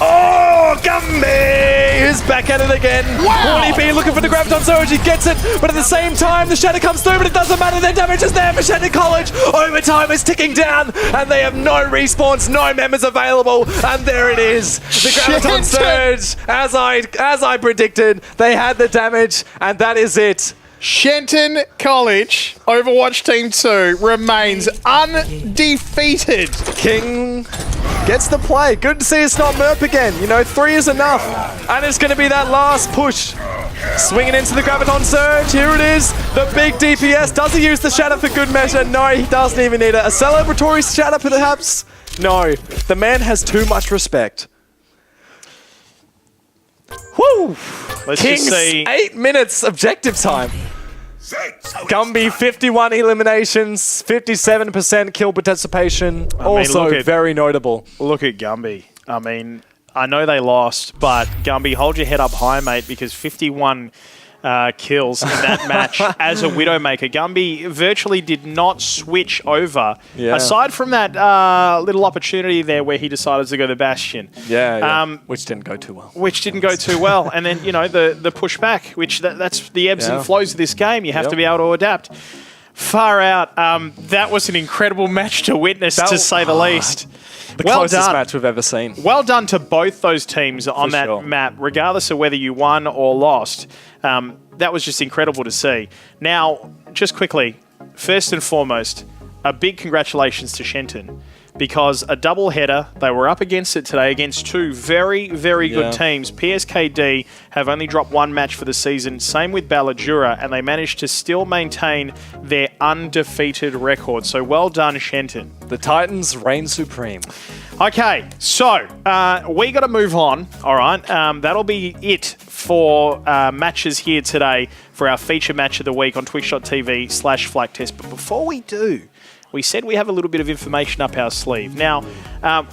Oh, Gumby is back at it again. Wow. Horny B looking for the Graviton Surge. He gets it, but at the same time, the Shatter comes through, but it doesn't matter. Their damage is there for Shenton College. Overtime is ticking down, and they have no respawns, no members available, and there it is. The Graviton Surge, as I predicted, they had the damage, and that is it. Shenton College, Overwatch Team 2, remains undefeated. King gets the play. Good to see it's not Merp again. You know, 3 is enough. And it's going to be that last push. Swinging into the Graviton Surge. Here it is. The big DPS. Does he use the Shatter for good measure? No, he doesn't even need it. A celebratory Shatter perhaps? No. The man has too much respect. Woo! Let's King's just see. 8 minutes objective time. Gumby, 51 eliminations, 57% kill participation. Also very notable. Look at Gumby. I mean, I know they lost, but Gumby, hold your head up high, mate, because 51 kills in that match as a Widowmaker. Gumby virtually did not switch over, aside from that little opportunity there where he decided to go the Bastion. Which didn't go too well. And then, you know, the pushback, which that's the ebbs and flows of this game. You have to be able to adapt. Far out. That was an incredible match to witness, to say the least. The closest match we've ever seen. Well done to both those teams on that map, regardless of whether you won or lost. That was just incredible to see. Now, just quickly, first and foremost, a big congratulations to Shenton, because a double header, they were up against it today against 2 very, very good teams. PSKD have only dropped 1 match for the season, same with Ballajura, and they managed to still maintain their undefeated record. So well done, Shenton. The Titans reign supreme. Okay, so we got to move on, all right? That'll be it for matches here today for our feature match of the week on twitch.tv/Flaktest. But before we do, we said we have a little bit of information up our sleeve. Now,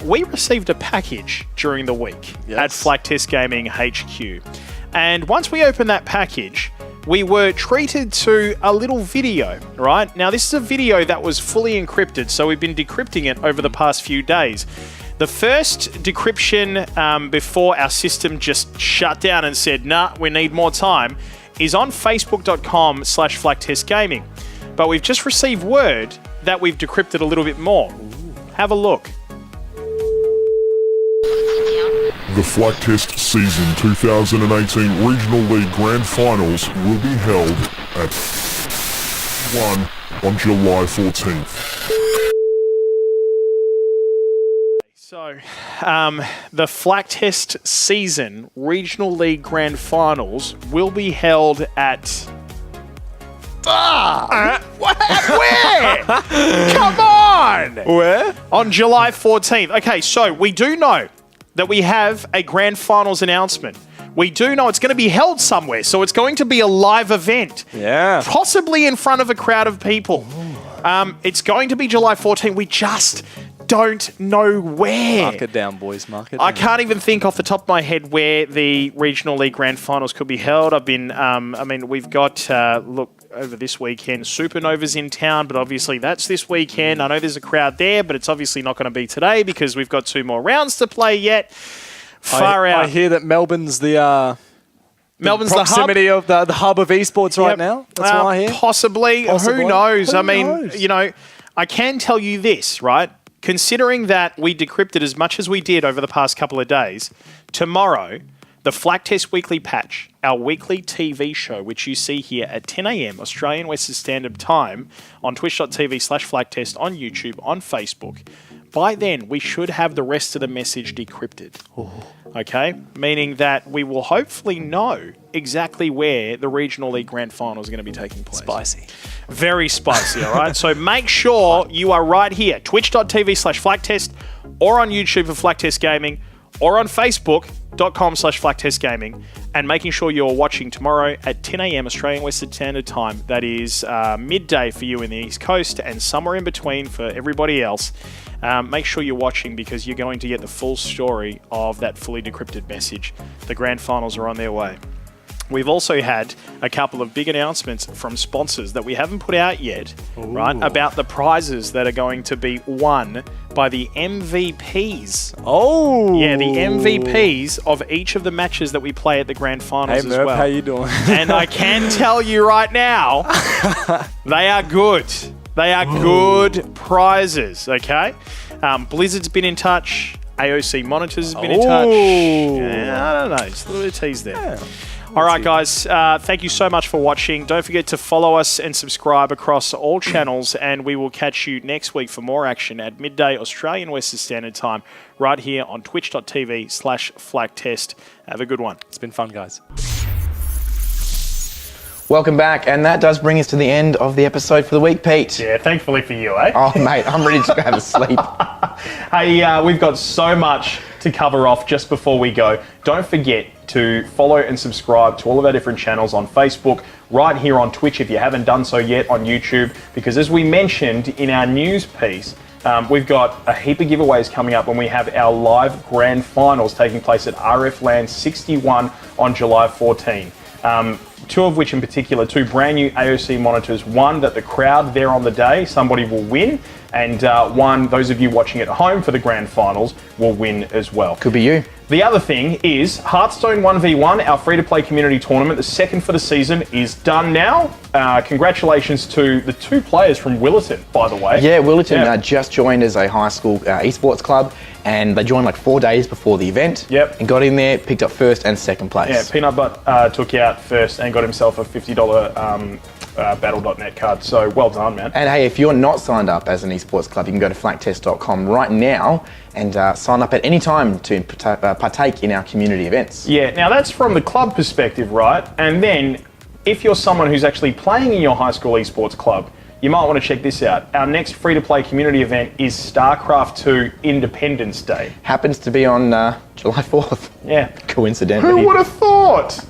we received a package during the week at Flaktest Gaming HQ. And once we opened that package, we were treated to a little video, right? Now, this is a video that was fully encrypted, so we've been decrypting it over the past few days. The first decryption before our system just shut down and said, nah, we need more time, is on facebook.com/FlaktestGaming. But we've just received word that we've decrypted a little bit more. Have a look. The Flaktest Season 2018 Regional League Grand Finals will be held at 1 on July 14th. So, the Flaktest Season Regional League Grand Finals will be held at... Where? Come on! Where? On July 14th. Okay, so we do know that we have a Grand Finals announcement. We do know it's going to be held somewhere, so it's going to be a live event. Yeah. Possibly in front of a crowd of people. It's going to be July 14th. We just don't know where. Mark it down, boys. Mark it down. I can't even think off the top of my head where the Regional League Grand Finals could be held. I've been, we've got, over this weekend, Supernova's in town, but obviously that's this weekend. I know there's a crowd there, but it's obviously not going to be today because we've got 2 more rounds to play yet. Far out. I hear that Melbourne's the proximity of the hub of esports right now. That's what I hear. Possibly. Who knows? I can tell you this, right? Considering that we decrypted as much as we did over the past couple of days, tomorrow, the Flaktest Weekly Patch, our weekly TV show, which you see here at 10 a.m. Australian Western Standard Time on twitch.tv/Flaktest, on YouTube, on Facebook. By then, we should have the rest of the message decrypted. Okay? Meaning that we will hopefully know exactly where the Regional League Grand Final is going to be taking place. Spicy. Very spicy, all right? So make sure you are right here, twitch.tv/Flaktest, or on YouTube for Flaktest Gaming, or on Facebook.com/Flaktest Gaming, and making sure you're watching tomorrow at 10 a.m. Australian Western Standard Time. That is midday for you in the East Coast and somewhere in between for everybody else. Make sure you're watching because you're going to get the full story of that fully decrypted message. The Grand Finals are on their way. We've also had a couple of big announcements from sponsors that we haven't put out yet, right? About the prizes that are going to be won by the MVPs. Oh! Yeah, the MVPs of each of the matches that we play at the Grand Finals Hey, as Merp, well. how you doing? And I can tell you right now, they are good. They are good prizes, okay? Blizzard's been in touch. AOC Monitors has been in touch. Yeah, I don't know. Just a little bit of tease there. Yeah. All right, guys. Thank you so much for watching. Don't forget to follow us and subscribe across all channels, and we will catch you next week for more action at midday Australian Western Standard Time right here on twitch.tv/Flaktest. Have a good one. It's been fun, guys. Welcome back, and that does bring us to the end of the episode for the week, Pete. Yeah, thankfully for you, eh? Oh, mate, I'm ready to go have a sleep. Hey, we've got so much to cover off just before we go. Don't forget to follow and subscribe to all of our different channels on Facebook, right here on Twitch if you haven't done so yet, on YouTube, because as we mentioned in our news piece, we've got a heap of giveaways coming up when we have our live grand finals taking place at RF Land 61 on July 14. 2 of which in particular, 2 brand new AOC monitors. One that the crowd there on the day, somebody will win, and one, those of you watching at home for the grand finals, will win as well. Could be you. The other thing is Hearthstone 1v1, our free-to-play community tournament, the second for the season, is done now. Congratulations to the 2 players from Willerton, by the way. Yeah, Willerton just joined as a high school esports club, and they joined like 4 days before the event. Yep. And got in there, picked up first and second place. Yeah, Peanut Butt took out first and got himself a $50 Battle.net card. So well done, man. And hey, if you're not signed up as an esports club, you can go to flaktest.com right now and sign up at any time to partake in our community events. Yeah, now that's from the club perspective, right? And then if you're someone who's actually playing in your high school esports club, you might want to check this out. Our next free-to-play community event is StarCraft 2 Independence Day. Happens to be on July 4th. Yeah. Coincidentally. Who would have thought?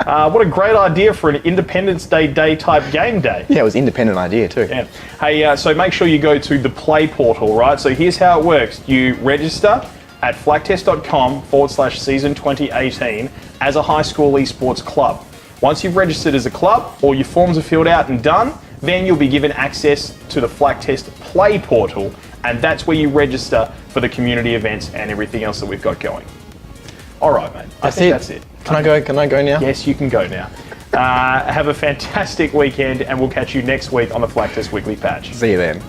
What a great idea for an Independence Day type game day. Yeah, it was an independent idea too. Yeah. Hey, so make sure you go to the Play portal, right? So here's how it works. You register at flaktest.com/season 2018 as a high school esports club. Once you've registered as a club, all your forms are filled out and done, then you'll be given access to the Flaktest Play portal, and that's where you register for the community events and everything else that we've got going. All right, mate. I think that's it. Can I go? Can I go now? Yes, you can go now. Have a fantastic weekend, and we'll catch you next week on the Flaktest Weekly Patch. See you then.